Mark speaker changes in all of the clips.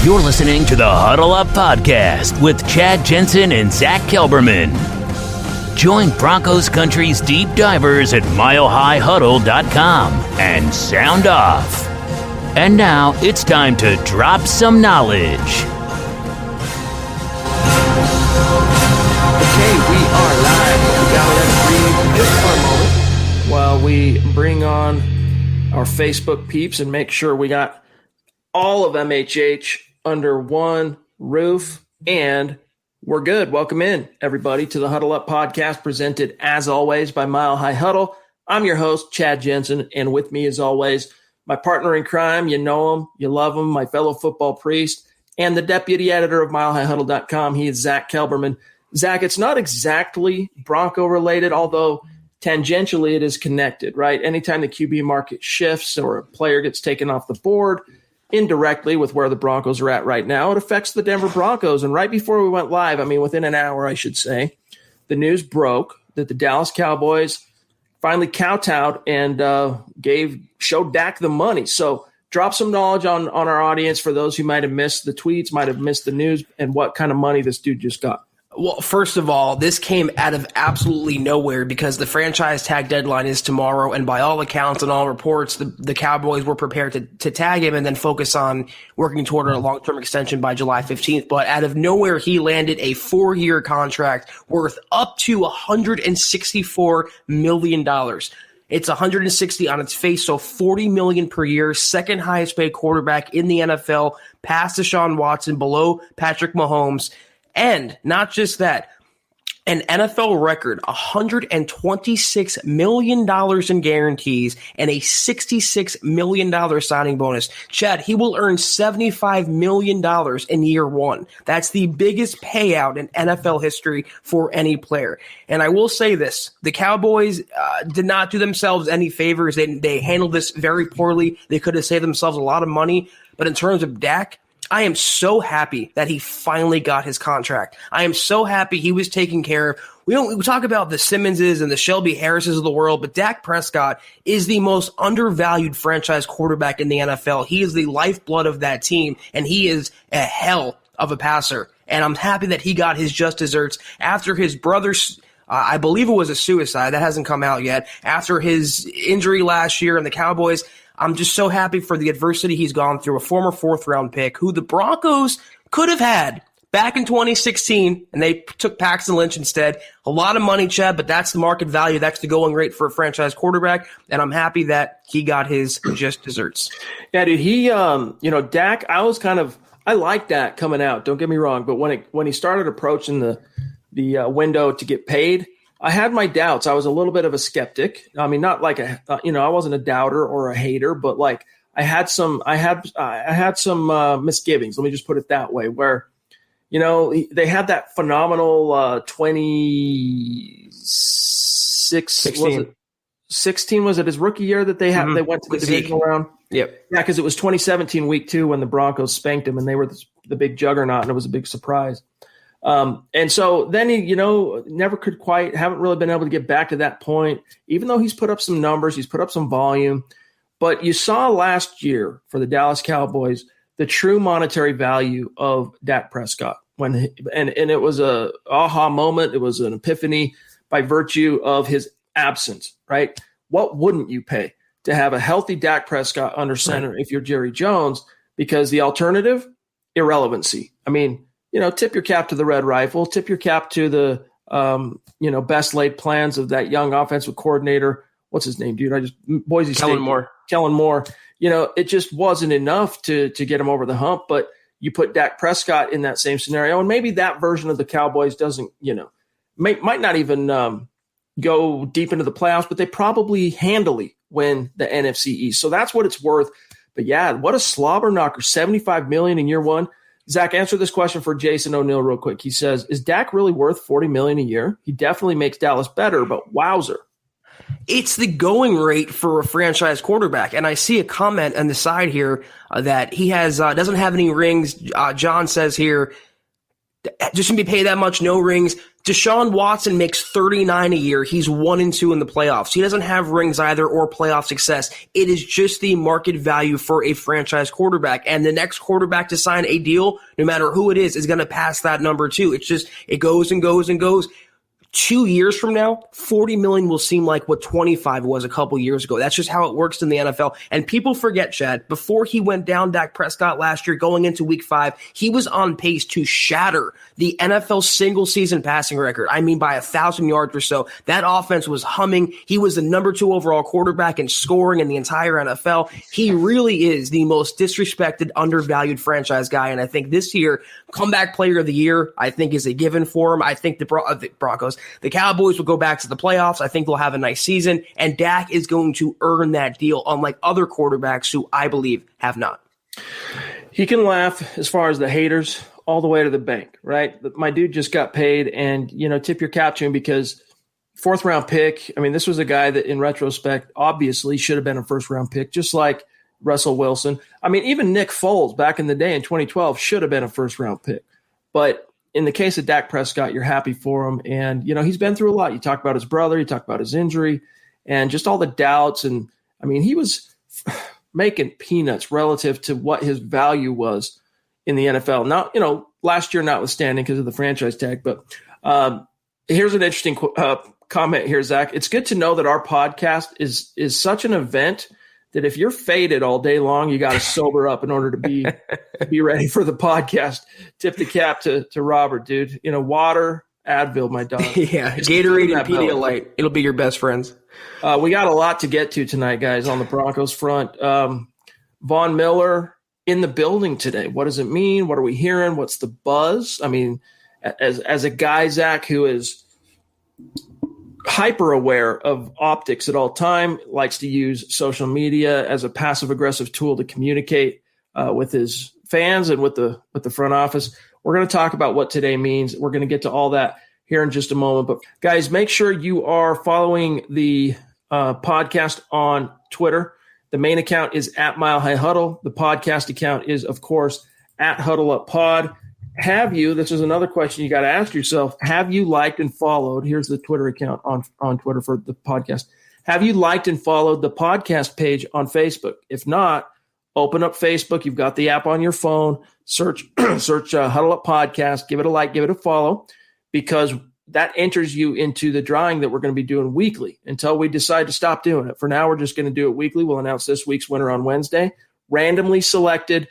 Speaker 1: You're listening to the Huddle Up Podcast with Chad Jensen and Zack Kelberman. Join Broncos Country's deep divers at milehighhuddle.com and sound off. And now it's time to drop some knowledge.
Speaker 2: Okay, we are live. We gotta let it breathe just for a moment while we bring on our Facebook peeps and make sure we got all of MHH under one roof, and we're good. Welcome in, everybody, to the Huddle Up Podcast, presented, as always, by Mile High Huddle. I'm your host, Chad Jensen, and with me, as always, my partner in crime. You know him, you love him, my fellow football priest, and the deputy editor of milehighhuddle.com. He is Zack Kelberman. Zack, it's not exactly Bronco-related, although tangentially it is connected, right? Anytime the QB market shifts or a player gets taken off the board, indirectly with where the Broncos are at right now, it affects the Denver Broncos. And right before we went live, within an hour, I should say, the news broke that the Dallas Cowboys finally kowtowed and showed Dak the money. So drop some knowledge on our audience for those who might have missed the tweets, might have missed the news, and what kind of money this dude just got.
Speaker 3: Well, first of all, this came out of absolutely nowhere because the franchise tag deadline is tomorrow, and by all accounts and all reports, the Cowboys were prepared to tag him and then focus on working toward a long-term extension by July 15th. But out of nowhere, he landed a 4-year contract worth up to $164 million. It's 160 on its face, so $40 million per year, second highest paid quarterback in the NFL, past Deshaun Watson, below Patrick Mahomes. And not just that, an NFL record, $126 million in guarantees and a $66 million signing bonus. Chad, he will earn $75 million in year one. That's the biggest payout in NFL history for any player. And I will say this, the Cowboys did not do themselves any favors. They handled this very poorly. They could have saved themselves a lot of money. But in terms of Dak, I am so happy that he finally got his contract. I am so happy he was taken care of. We talk about the Simmonses and the Shelby Harrises of the world, but Dak Prescott is the most undervalued franchise quarterback in the NFL. He is the lifeblood of that team, and he is a hell of a passer. And I'm happy that he got his just desserts after his brother's I believe it was a suicide. That hasn't come out yet. After his injury last year, and the Cowboys, I'm just so happy for the adversity he's gone through. A former 4th-round pick who the Broncos could have had back in 2016, and they took Paxton Lynch instead. A lot of money, Chad, but that's the market value. That's the going rate for a franchise quarterback, and I'm happy that he got his just desserts.
Speaker 2: Yeah, dude, he, Dak, I like that coming out. Don't get me wrong, but when he started approaching the window to get paid, I had my doubts. I was a little bit of a skeptic. I mean, not like I wasn't a doubter or a hater, but like I had some misgivings. Let me just put it that way. Where, they had that phenomenal 16 was it his rookie year that they had? Mm-hmm. They went to the divisional round.
Speaker 3: Yep.
Speaker 2: Yeah, because it was 2017 week 2 when the Broncos spanked him, and they were the big juggernaut, and it was a big surprise. And so then he, never haven't really been able to get back to that point, even though he's put up some numbers, he's put up some volume. But you saw last year for the Dallas Cowboys, the true monetary value of Dak Prescott and it was a aha moment. It was an epiphany by virtue of his absence, right? What wouldn't you pay to have a healthy Dak Prescott under center if you're Jerry Jones? Because the alternative, irrelevancy. I mean, tip your cap to the Red Rifle, tip your cap to the, best laid plans of that young offensive coordinator. What's his name, dude? Boise State. Kellen Moore. It just wasn't enough to get him over the hump, but you put Dak Prescott in that same scenario, and maybe that version of the Cowboys doesn't, might not even go deep into the playoffs, but they probably handily win the NFC East. So that's what it's worth. But yeah, what a slobber knocker, $75 million in year one. Zach, answer this question for Jason O'Neill real quick. He says, is Dak really worth $40 million a year? He definitely makes Dallas better, but wowzer.
Speaker 3: It's the going rate for a franchise quarterback. And I see a comment on the side here that he has doesn't have any rings. John says here, Just going to be paid that much, no rings. Deshaun Watson makes $39 a year. He's 1-2 in the playoffs. He doesn't have rings either or playoff success. It is just the market value for a franchise quarterback. And the next quarterback to sign a deal, no matter who it is going to pass that number too. It's just, it goes and goes and goes. 2 years from now, $40 million will seem like what 25 was a couple years ago. That's just how it works in the NFL. And people forget, Chad, before he went down, Dak Prescott last year, going into week 5, he was on pace to shatter the NFL single season passing record. I mean, by 1,000 yards or so. That offense was humming. He was the number 2 overall quarterback in scoring in the entire NFL. He really is the most disrespected, undervalued franchise guy. And I think this year, comeback player of the year, I think is a given for him. I think the Broncos, the Cowboys will go back to the playoffs. I think they'll have a nice season, and Dak is going to earn that deal, unlike other quarterbacks who I believe have not.
Speaker 2: He can laugh as far as the haters all the way to the bank, right? My dude just got paid, and, tip your cap to him because 4th-round pick. I mean, this was a guy that, in retrospect, obviously should have been a 1st-round pick, just like Russell Wilson. I mean, even Nick Foles back in the day in 2012 should have been a 1st-round pick. But in the case of Dak Prescott, you're happy for him. And, he's been through a lot. You talk about his brother, you talk about his injury, and just all the doubts. And, I mean, he was making peanuts relative to what his value was in the NFL. Now, last year notwithstanding because of the franchise tag. But here's an interesting comment here, Zach. It's good to know that our podcast is such an event that if you're faded all day long, you got to sober up in order to be ready for the podcast. Tip the cap to Robert, dude. Water, Advil, my dog.
Speaker 3: Yeah, Gatorade and Pedialyte. It'll be your best friends.
Speaker 2: We got a lot to get to tonight, guys, on the Broncos front. Von Miller in the building today. What does it mean? What are we hearing? What's the buzz? I mean, as a guy, Zach, who is hyper aware of optics at all time, likes to use social media as a passive aggressive tool to communicate with his fans and with the front office. We're going to talk about what today means. We're going to get to all that here in just a moment. But guys, make sure you are following the podcast on Twitter. The main account is at Mile High Huddle. The podcast account is, of course, at Huddle Up Pod. This is another question you got to ask yourself. Have you liked and followed? Here's the Twitter account on Twitter for the podcast. Have you liked and followed the podcast page on Facebook? If not, open up Facebook. You've got the app on your phone. Search Huddle Up Podcast. Give it a like, give it a follow, because that enters you into the drawing that we're going to be doing weekly until we decide to stop doing it. For now, we're just going to do it weekly. We'll announce this week's winner on Wednesday. Randomly selected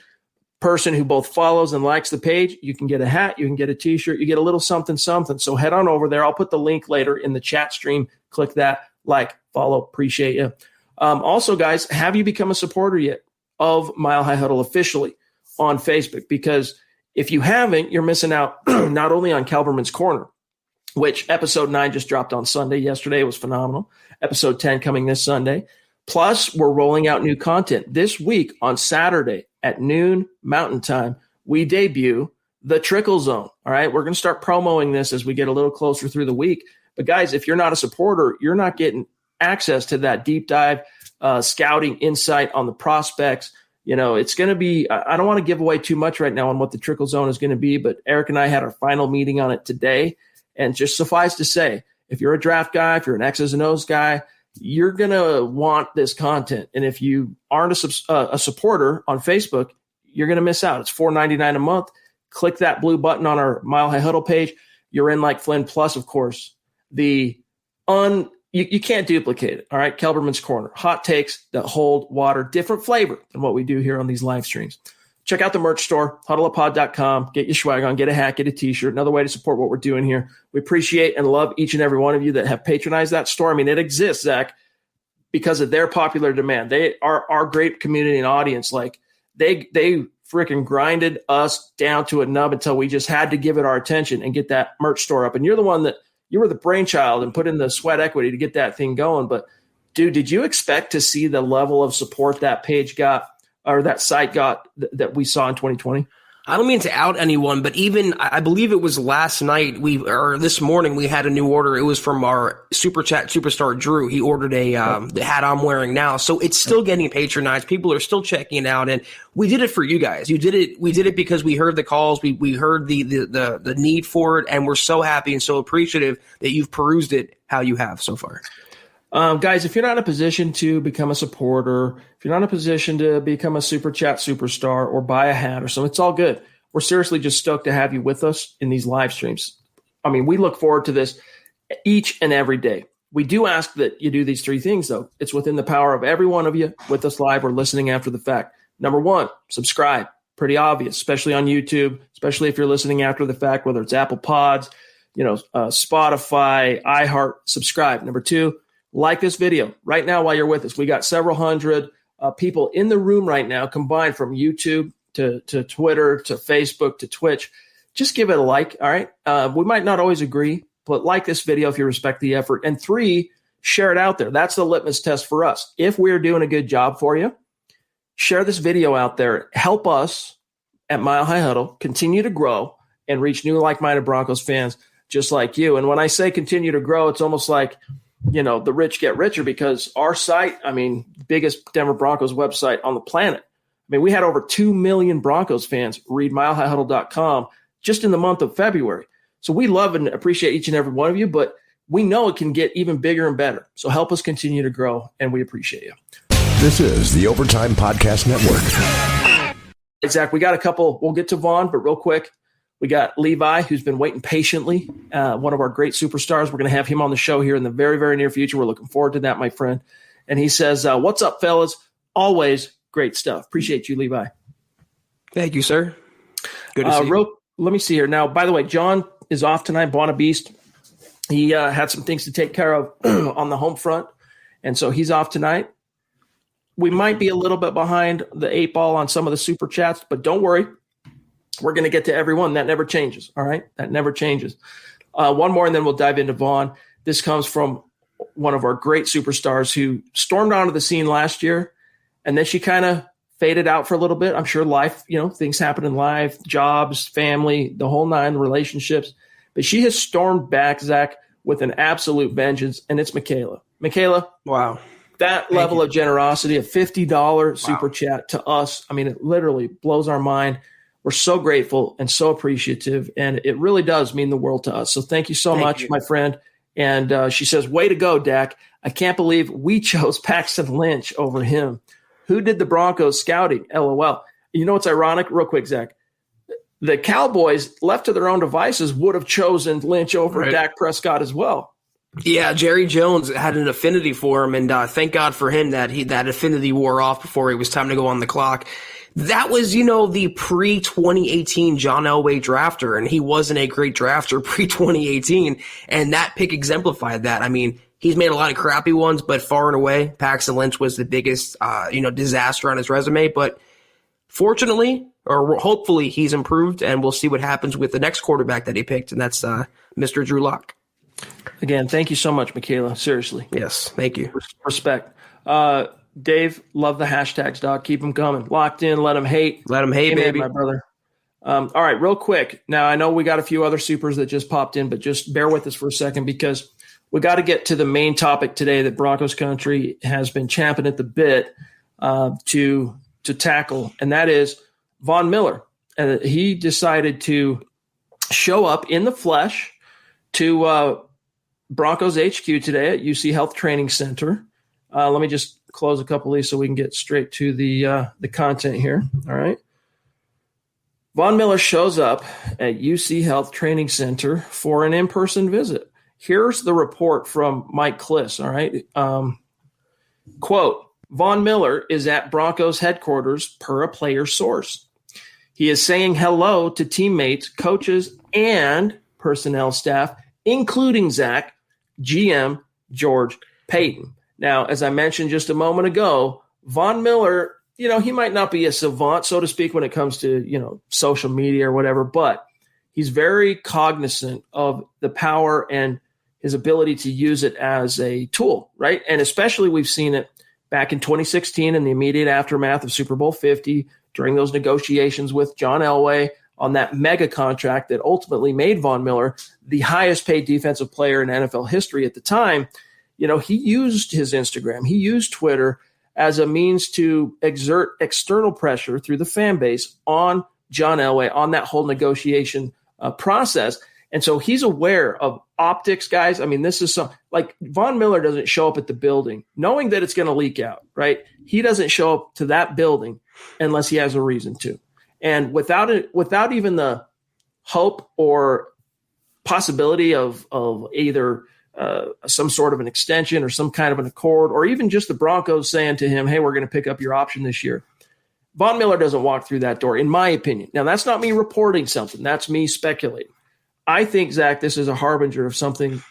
Speaker 2: person who both follows and likes the page, you can get a hat, you can get a t-shirt, you get a little something. So head on over there. I'll put the link later in the chat stream. Click that, like, follow, appreciate you. Also, guys, have you become a supporter yet of Mile High Huddle officially on Facebook? Because if you haven't, you're missing out not only on Kelberman's Corner, which episode 9 just dropped on Sunday. Yesterday was phenomenal. Episode 10 coming this Sunday. Plus, we're rolling out new content. This week on Saturday at noon Mountain Time, we debut the Trickle Zone. All right, we're going to start promoting this as we get a little closer through the week. But guys, if you're not a supporter, you're not getting access to that deep dive scouting insight on the prospects. It's going to be, I don't want to give away too much right now on what the Trickle Zone is going to be, but Eric and I had our final meeting on it today. And just suffice to say, if you're a draft guy, if you're an X's and O's guy, you're going to want this content. And if you aren't a supporter on Facebook, you're going to miss out. It's $4.99 a month. Click that blue button on our Mile High Huddle page. You're in like Flynn. Plus, of course, you can't duplicate it. All right. Kelberman's Corner. Hot takes that hold water, different flavor than what we do here on these live streams. Check out the merch store, huddleuppod.com. Get your swag on, get a hat, get a t-shirt. Another way to support what we're doing here. We appreciate and love each and every one of you that have patronized that store. I mean, it exists, Zach, because of their popular demand. They are our great community and audience. Like they freaking grinded us down to a nub until we just had to give it our attention and get that merch store up. And you're the one that you were the brainchild and put in the sweat equity to get that thing going. But dude, did you expect to see the level of support that page got, or that site got, that we saw in 2020?
Speaker 3: I don't mean to out anyone, but even I believe it was last night or this morning we had a new order. It was from our Super Chat superstar Drew. He ordered the hat I'm wearing now, so it's still getting patronized. People are still checking it out, and we did it for you guys. We did it because we heard the calls, we heard the need for it, and we're so happy and so appreciative that you've perused it how you have so far.
Speaker 2: Guys, if you're not in a position to become a supporter, if you're not in a position to become a Super Chat superstar or buy a hat or something, it's all good. We're seriously just stoked to have you with us in these live streams. I mean, we look forward to this each and every day. We do ask that you do these three things, though. It's within the power of every one of you with us live or listening after the fact. Number one, subscribe. Pretty obvious, especially on YouTube, especially if you're listening after the fact, whether it's Apple Pods, Spotify, iHeart, subscribe. Number two, like this video right now while you're with us. We got several hundred people in the room right now combined from YouTube to Twitter to Facebook to Twitch. Just give it a like, all right? We might not always agree, but like this video if you respect the effort. And three, share it out there. That's the litmus test for us. If we're doing a good job for you, share this video out there. Help us at Mile High Huddle continue to grow and reach new like-minded Broncos fans just like you. And when I say continue to grow, it's almost like – the rich get richer, because our site, biggest Denver Broncos website on the planet. We had over 2 million Broncos fans read milehighhuddle.com just in the month of February. So we love and appreciate each and every one of you, but we know it can get even bigger and better. So help us continue to grow, and we appreciate you.
Speaker 4: This is the Overtime Podcast Network.
Speaker 2: Zach, we got a couple. We'll get to Vaughn, but real quick, we got Levi, who's been waiting patiently, one of our great superstars. We're going to have him on the show here in the very, very near future. We're looking forward to that, my friend. And he says, what's up, fellas? Always great stuff. Appreciate you, Levi.
Speaker 3: Thank you, sir. Good to see you.
Speaker 2: Let me see here. Now, by the way, John is off tonight, Buona Beast. He had some things to take care of on the home front, and so he's off tonight. We might be a little bit behind the 8 ball on some of the super chats, but don't worry. We're going to get to everyone. That never changes, all right? That never changes. One more, and then we'll dive into Vaughn. This comes from one of our great superstars who stormed onto the scene last year, and then she kind of faded out for a little bit. I'm sure life, things happen in life, jobs, family, the whole nine, relationships. But she has stormed back, Zach, with an absolute vengeance, and it's Michaela. Michaela,
Speaker 3: wow.
Speaker 2: That level of generosity, a $50 super chat to us, it literally blows our mind. We're so grateful and so appreciative, and it really does mean the world to us. So thank you so much, my friend. And she says, way to go, Dak. I can't believe we chose Paxton Lynch over him. Who did the Broncos scouting? LOL. You know what's ironic? Real quick, Zach. The Cowboys, left to their own devices, would have chosen Lynch over Dak Prescott as well.
Speaker 3: Yeah, Jerry Jones had an affinity for him, and thank God for him that that affinity wore off before it was time to go on the clock. That was, the pre-2018 John Elway drafter, and he wasn't a great drafter pre-2018, and that pick exemplified that. He's made a lot of crappy ones, but far and away, Paxton Lynch was the biggest, disaster on his resume. But fortunately, or hopefully, he's improved, and we'll see what happens with the next quarterback that he picked, and that's Mr. Drew Lock.
Speaker 2: Again, thank you so much, Michaela. Seriously.
Speaker 3: Yes, thank you.
Speaker 2: Respect. Dave, love the hashtags, dog. Keep them coming. Locked in, let them hate.
Speaker 3: Let them hate, baby.
Speaker 2: My brother. All right, real quick. Now, I know we got a few other supers that just popped in, but just bear with us for a second because we got to get to the main topic today that Broncos country has been champing at the bit to tackle, and that is Von Miller. He decided to show up in the flesh to Broncos HQ today at UCHealth Training Center. Let me just close a couple of these so we can get straight to the content here. All right. Von Miller shows up at UCHealth Training Center for an in-person visit. Here's the report from Mike Kliss. All right. Quote, Von Miller is at Broncos headquarters per a player source. He is saying hello to teammates, coaches, and personnel staff, including Zach, GM George Payton. Now, as I mentioned just a moment ago, Von Miller, he might not be a savant, so to speak, when it comes to, social media or whatever, but he's very cognizant of the power and his ability to use it as a tool, right? And especially we've seen it back in 2016 in the immediate aftermath of Super Bowl 50, during those negotiations with John Elway on that mega contract that ultimately made Von Miller the highest paid defensive player in NFL history at the time, he used his Instagram, he used Twitter as a means to exert external pressure through the fan base on John Elway, on that whole negotiation process. And so he's aware of optics, guys. I mean, this is like Von Miller doesn't show up at the building knowing that it's going to leak out, right? He doesn't show up to that building unless he has a reason to. And without even the hope or possibility of either some sort of an extension or some kind of an accord, or even just the Broncos saying to him, hey, we're going to pick up your option this year, Von Miller doesn't walk through that door, in my opinion. Now, that's not me reporting something. That's me speculating. I think, Zach, this is a harbinger of something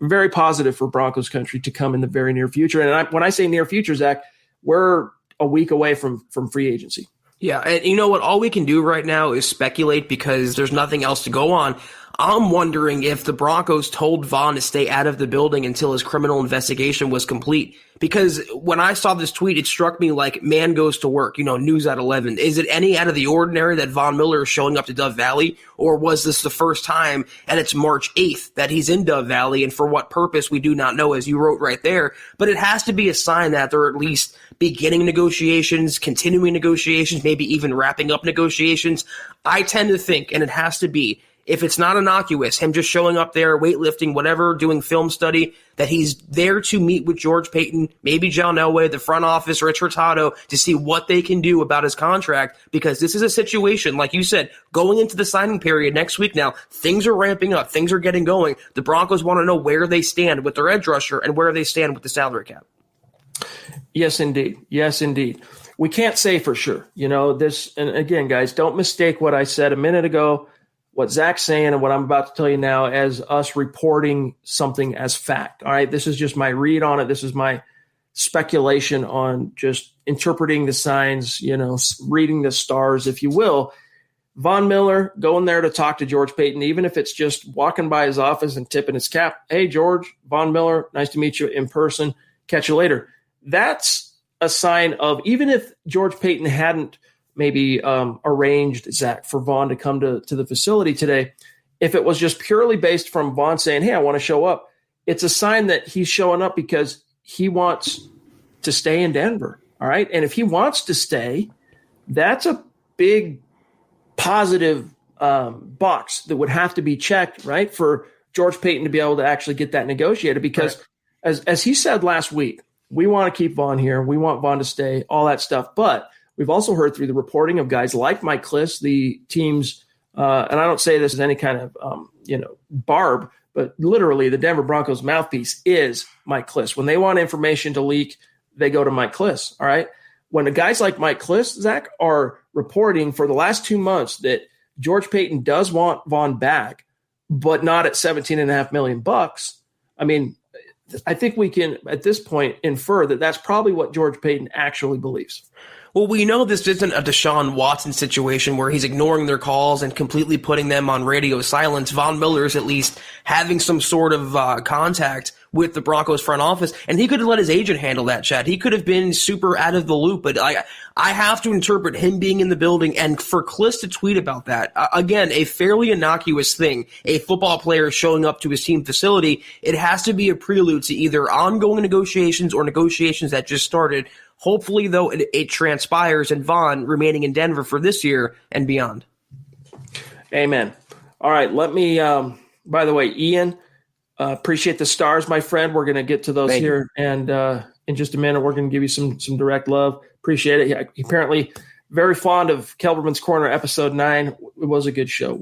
Speaker 2: very positive for Broncos country to come in the very near future. And when I say near future, Zach, we're a week away from free agency.
Speaker 3: Yeah, and you know what? All we can do right now is speculate because there's nothing else to go on. I'm wondering if the Broncos told Von to stay out of the building until his criminal investigation was complete. Because when I saw this tweet, it struck me like man goes to work, news at 11. Is it any out of the ordinary that Von Miller is showing up to Dove Valley? Or was this the first time, and it's March 8th, that he's in Dove Valley, and for what purpose we do not know, as you wrote right there. But it has to be a sign that they're at least beginning negotiations, continuing negotiations, maybe even wrapping up negotiations. I tend to think, and it has to be, if it's not innocuous, him just showing up there, weightlifting, whatever, doing film study, that he's there to meet with George Paton, maybe John Elway, the front office, Rich Hurtado, to see what they can do about his contract, because this is a situation, like you said, going into the signing period next week now, things are ramping up, things are getting going. The Broncos want to know where they stand with their edge rusher and where they stand with the salary cap.
Speaker 2: Yes, indeed. Yes, indeed. We can't say for sure. This, and again, guys, don't mistake what I said a minute ago, what Zach's saying and what I'm about to tell you now as us reporting something as fact. All right, this is just my read on it. This is my speculation on just interpreting the signs, reading the stars, if you will. Von Miller going there to talk to George Paton, even if it's just walking by his office and tipping his cap. Hey, George, Von Miller, nice to meet you in person. Catch you later. That's a sign of, even if George Paton hadn't maybe arranged, Zach, for Von to come to the facility today, if it was just purely based from Von saying, hey, I want to show up, it's a sign that he's showing up because he wants to stay in Denver. All right. And if he wants to stay, that's a big positive box that would have to be checked, right, for George Paton to be able to actually get that negotiated. Because as he said last week, we want to keep Von here. We want Von to stay, all that stuff. But we've also heard through the reporting of guys like Mike Kliss, the team's, and I don't say this as any kind of, barb, but literally the Denver Broncos mouthpiece is Mike Kliss. When they want information to leak, they go to Mike Kliss, all right? When the guys like Mike Kliss, Zach, are reporting for the last 2 months that George Paton does want Von back, but not at $17.5 million, I mean, I think we can, at this point, infer that that's probably what George Paton actually believes.
Speaker 3: Well, we know this isn't a Deshaun Watson situation where he's ignoring their calls and completely putting them on radio silence. Von Miller is at least having some sort of contact with the Broncos front office, and he could have let his agent handle that, Chad. He could have been super out of the loop, but I have to interpret him being in the building and for Kliss to tweet about that. Again, a fairly innocuous thing, a football player showing up to his team facility. It has to be a prelude to either ongoing negotiations or negotiations that just started. Hopefully, though, it transpires and Von remaining in Denver for this year and beyond.
Speaker 2: Amen. All right, let me, by the way, Ian, appreciate the stars, my friend. We're going to get to those here. And in just a minute, we're going to give you some direct love. Appreciate it. Yeah, apparently very fond of Kelberman's Corner episode 9. It was a good show.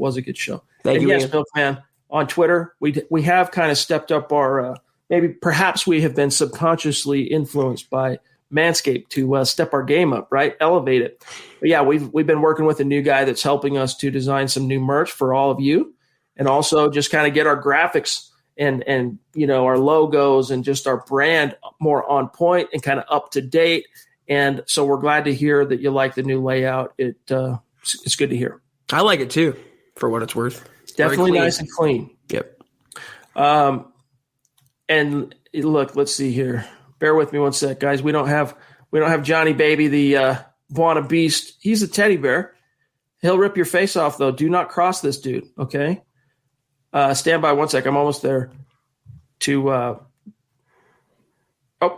Speaker 3: Thank you,
Speaker 2: yes,
Speaker 3: Ian.
Speaker 2: Milkman, on Twitter, we have kind of stepped up our, perhaps we have been subconsciously influenced by Manscaped to step our game up, right? Elevate it. But yeah, we've been working with a new guy that's helping us to design some new merch for all of you, and also just kind of get our graphics and our logos and just our brand more on point and kind of up to date. And so we're glad to hear that you like the new layout. It's good to hear.
Speaker 3: I like it too, for what it's worth.
Speaker 2: It's definitely nice and clean.
Speaker 3: Yep.
Speaker 2: And look, let's see here. Bear with me one sec, guys. We don't have Johnny Baby, the want a beast. He's a teddy bear. He'll rip your face off, though. Do not cross this dude, okay? Stand by one sec. I'm almost there. There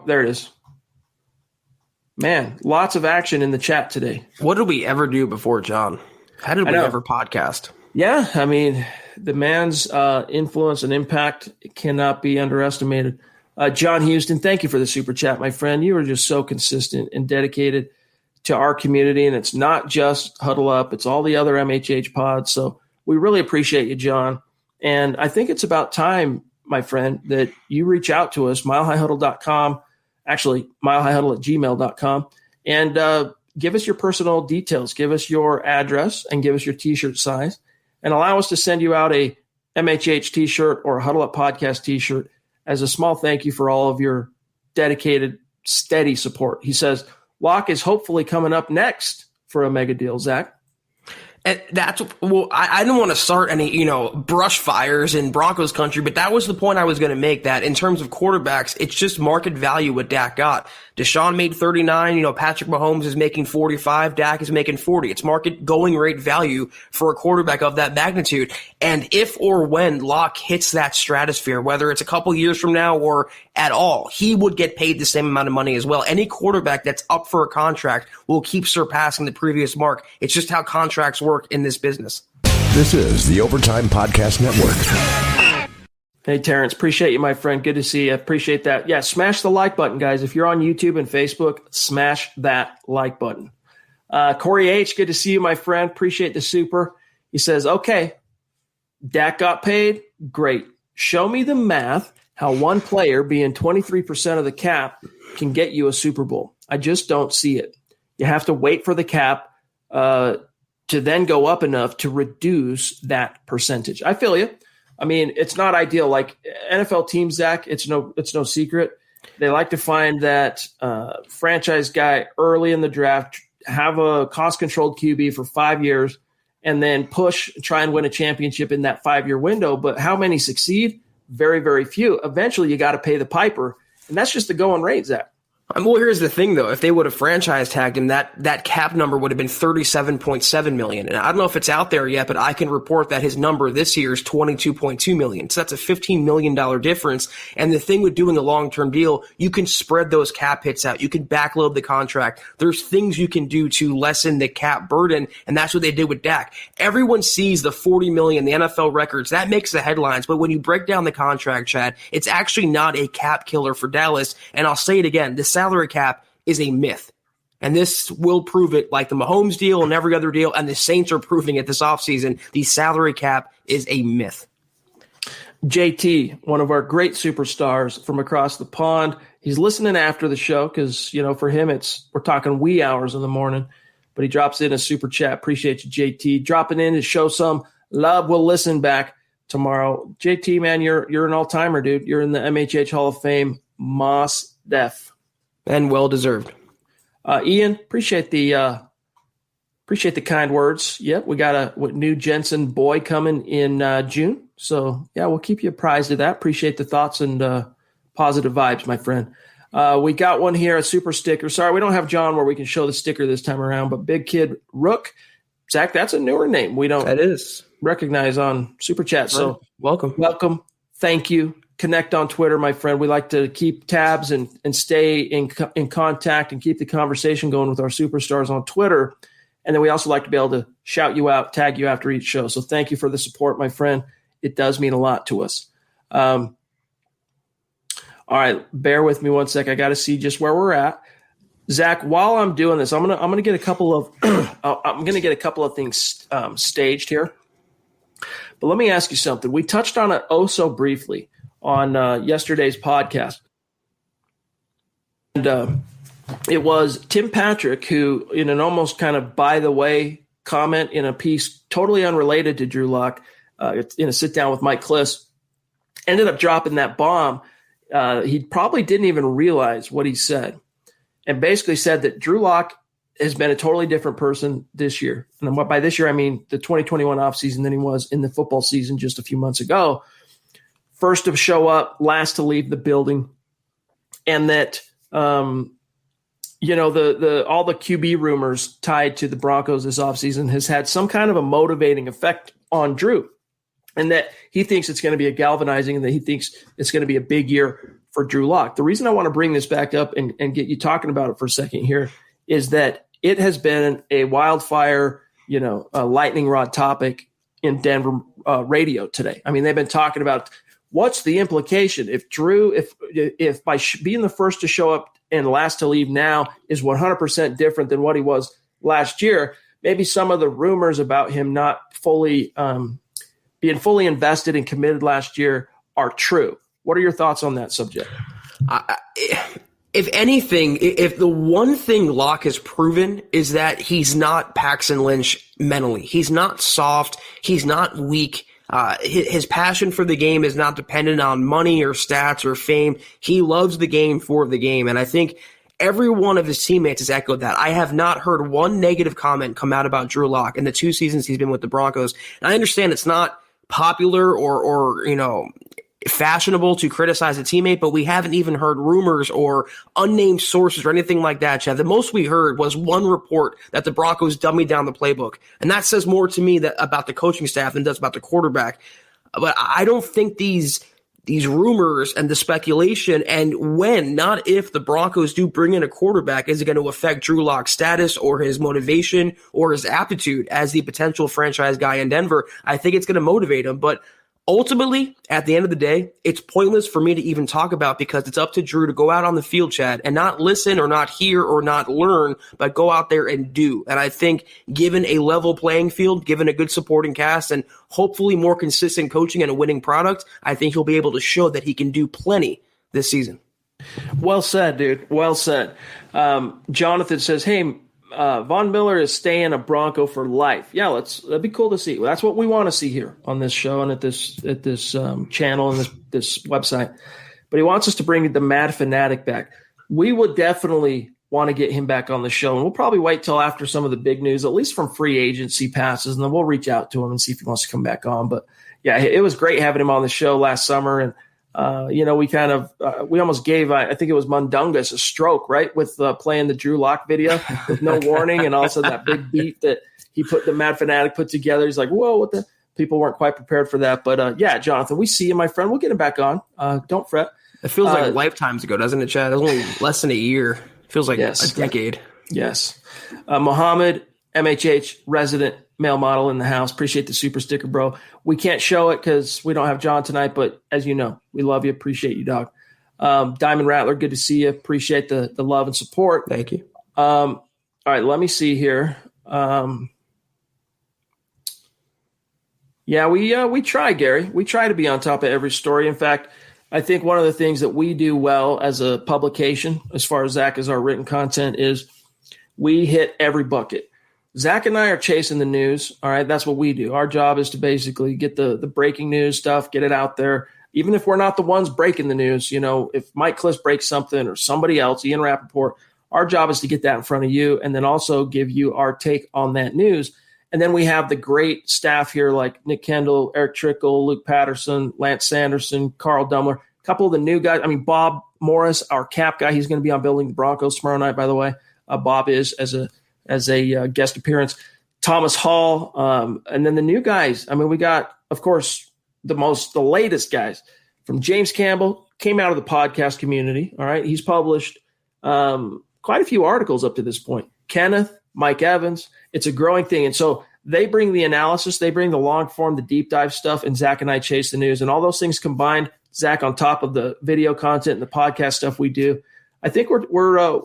Speaker 2: it is. Man, lots of action in the chat today.
Speaker 3: What did we ever do before John? How did we ever podcast?
Speaker 2: Yeah, I mean, the man's influence and impact cannot be underestimated. John Houston, thank you for the super chat, my friend. You are just so consistent and dedicated to our community, and it's not just Huddle Up. It's all the other MHH pods. So we really appreciate you, John. And I think it's about time, my friend, that you reach out to us, milehighhuddle.com, actually milehighhuddle@gmail.com, and give us your personal details. Give us your address and give us your T-shirt size, and allow us to send you out a MHH T-shirt or a Huddle Up Podcast T-shirt as a small thank you for all of your dedicated, steady support. He says, Locke is hopefully coming up next for a mega deal, Zach.
Speaker 3: And I didn't want to start any, brush fires in Broncos country, but that was the point I was going to make, that in terms of quarterbacks, it's just market value what Dak got. Deshaun made 39, Patrick Mahomes is making 45, Dak is making 40. It's market going rate value for a quarterback of that magnitude. And if or when Locke hits that stratosphere, whether it's a couple years from now or at all, he would get paid the same amount of money as well. Any quarterback that's up for a contract will keep surpassing the previous mark. It's just how contracts work in this business.
Speaker 4: This is the Overtime Podcast Network.
Speaker 2: Hey, Terrence, appreciate you, my friend. Good to see you. Appreciate that. Yeah, smash the like button, guys. If you're on YouTube and Facebook, smash that like button. Corey H., good to see you, my friend. Appreciate the super. He says, okay, Dak got paid. Great. Show me the math how one player being 23% of the cap can get you a Super Bowl. I just don't see it. You have to wait for the cap to then go up enough to reduce that percentage. I feel you. I mean, it's not ideal. Like NFL teams, Zach, it's no secret. They like to find that franchise guy early in the draft, have a cost-controlled QB for 5 years, and then try and win a championship in that 5-year window. But how many succeed? Very, very few. Eventually, you got to pay the piper, and that's just the going rate, Zach.
Speaker 3: Well, here's the thing, though. If they would have franchise tagged him, that cap number would have been $37.7 million. And I don't know if it's out there yet, but I can report that his number this year is $22.2 million. So that's a $15 million difference. And the thing with doing a long-term deal, you can spread those cap hits out. You can backload the contract. There's things you can do to lessen the cap burden, and that's what they did with Dak. Everyone sees the $40 million, the NFL records. That makes the headlines. But when you break down the contract, Chad, it's actually not a cap killer for Dallas. And I'll say it again, the salary cap is a myth. And this will prove it, like the Mahomes deal and every other deal, and the Saints are proving it this offseason. The salary cap is a myth.
Speaker 2: JT, one of our great superstars from across the pond, he's listening after the show because, for him, we're talking wee hours in the morning, but he drops in a super chat. Appreciate you, JT, dropping in to show some love. We'll listen back tomorrow. JT, man, you're an all-timer, dude. You're in the MHH Hall of Fame, Mos Def.
Speaker 3: And well-deserved.
Speaker 2: Ian, appreciate the kind words. Yep, we got a new Jensen boy coming in June. So, yeah, we'll keep you apprised of that. Appreciate the thoughts and positive vibes, my friend. We got one here, a super sticker. Sorry, we don't have John where we can show the sticker this time around, but Big Kid Rook. Zach, that's a newer name we don't recognize on Super Chat. So, welcome. Thank you. Connect on Twitter, my friend. We like to keep tabs and stay in contact and keep the conversation going with our superstars on Twitter. And then we also like to be able to shout you out, tag you after each show. So thank you for the support, my friend. It does mean a lot to us. All right, bear with me one sec. I got to see just where we're at. Zach, while I'm doing this, I'm gonna get a couple of things staged here. But let me ask you something. We touched on it so briefly on yesterday's podcast. And it was Tim Patrick who, in an almost kind of by-the-way comment in a piece totally unrelated to Drew Lock, in a sit-down with Mike Kliss, ended up dropping that bomb. He probably didn't even realize what he said, and basically said that Drew Lock has been a totally different person this year. And by this year, I mean the 2021 offseason than he was in the football season just a few months ago. First to show up, last to leave the building, and that all the QB rumors tied to the Broncos this offseason has had some kind of a motivating effect on Drew, and that he thinks it's going to be a galvanizing, and that he thinks it's going to be a big year for Drew Lock. The reason I want to bring this back up and get you talking about it for a second here is that it has been a wildfire, a lightning rod topic in Denver radio today. I mean, they've been talking about what's the implication if Drew, if by being the first to show up and last to leave now is 100% different than what he was last year. Maybe some of the rumors about him not fully being fully invested and committed last year are true. What are your thoughts on that subject?
Speaker 3: If anything, if the one thing Locke has proven is that he's not Paxton Lynch mentally. He's not soft. He's not weak. His passion for the game is not dependent on money or stats or fame. He loves the game for the game. And I think every one of his teammates has echoed that. I have not heard one negative comment come out about Drew Lock in the 2 seasons he's been with the Broncos. And I understand it's not popular or fashionable to criticize a teammate, but we haven't even heard rumors or unnamed sources or anything like that, Chad. The most we heard was one report that the Broncos dummied down the playbook. And that says more to me about the coaching staff than it does about the quarterback. But I don't think these rumors and the speculation and when, not if, the Broncos do bring in a quarterback, is it going to affect Drew Lock's status or his motivation or his aptitude as the potential franchise guy in Denver. I think it's going to motivate him. But ultimately, at the end of the day, it's pointless for me to even talk about because it's up to Drew to go out on the field, Chad, and not listen or not hear or not learn, but go out there and do. And I think given a level playing field, given a good supporting cast, and hopefully more consistent coaching and a winning product, I think he'll be able to show that he can do plenty this season.
Speaker 2: Well said, dude. Well said. Jonathan says, hey, Von Miller is staying a Bronco for life. Yeah, that'd be cool to see. That's what we want to see here on this show and at this channel and this website. But he wants us to bring the Mad Fanatic back. We would definitely want to get him back on the show, and we'll probably wait till after some of the big news, at least from free agency passes, and then we'll reach out to him and see if he wants to come back on. But yeah, it was great having him on the show last summer, and we almost gave, I think it was Mundungus, a stroke, right, with playing the Drew Lock video with no warning, and also that big beat that the Mad Fanatic put together. He's like, whoa, what the? People weren't quite prepared for that. But, yeah, Jonathan, we see you, my friend. We'll get him back on. Don't fret.
Speaker 3: It feels like lifetimes ago, doesn't it, Chad? It was only less than a year. It feels like a decade.
Speaker 2: Yes. Mohammed, MHH, resident male model in the house. Appreciate the super sticker, bro. We can't show it because we don't have John tonight, but as you know, we love you. Appreciate you, dog. Diamond Rattler, good to see you. Appreciate the love and support.
Speaker 3: Thank you.
Speaker 2: All right, let me see here. We try, Gary. We try to be on top of every story. In fact, I think one of the things that we do well as a publication, as far as Zach as our written content, is we hit every bucket. Zach and I are chasing the news. All right. That's what we do. Our job is to basically get the breaking news stuff, get it out there. Even if we're not the ones breaking the news, if Mike Kliss breaks something or somebody else, Ian Rappaport, our job is to get that in front of you and then also give you our take on that news. And then we have the great staff here like Nick Kendall, Eric Trickle, Luke Patterson, Lance Sanderson, Carl Dumler, a couple of the new guys. I mean, Bob Morris, our cap guy, he's going to be on Building the Broncos tomorrow night, by the way. Bob is as a guest appearance. Thomas Hall, and then the new guys. I mean, we got, of course, the latest guys from James Campbell, came out of the podcast community. All right. He's published quite a few articles up to this point. Kenneth, Mike Evans, it's a growing thing. And so they bring the analysis, they bring the long form, the deep dive stuff, and Zach and I chase the news. And all those things combined, Zach on top of the video content and the podcast stuff we do, I think we're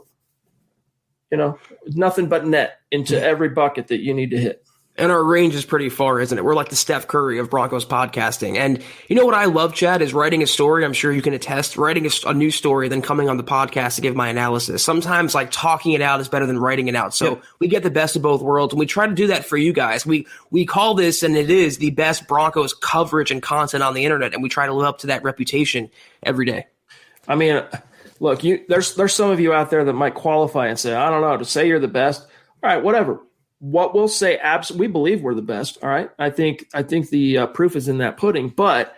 Speaker 2: nothing but net into every bucket that you need to hit.
Speaker 3: And our range is pretty far, isn't it? We're like the Steph Curry of Broncos podcasting. And you know what I love, Chad, is writing a story. I'm sure you can attest, writing a new story, then coming on the podcast to give my analysis. Sometimes like talking it out is better than writing it out. So we get the best of both worlds, and we try to do that for you guys. We call this, and it is the best Broncos coverage and content on the internet, and we try to live up to that reputation every day.
Speaker 2: I mean, look, there's some of you out there that might qualify and say, I don't know, to say you're the best. All right, whatever. What we'll say, we believe we're the best. All right. I think the proof is in that pudding, but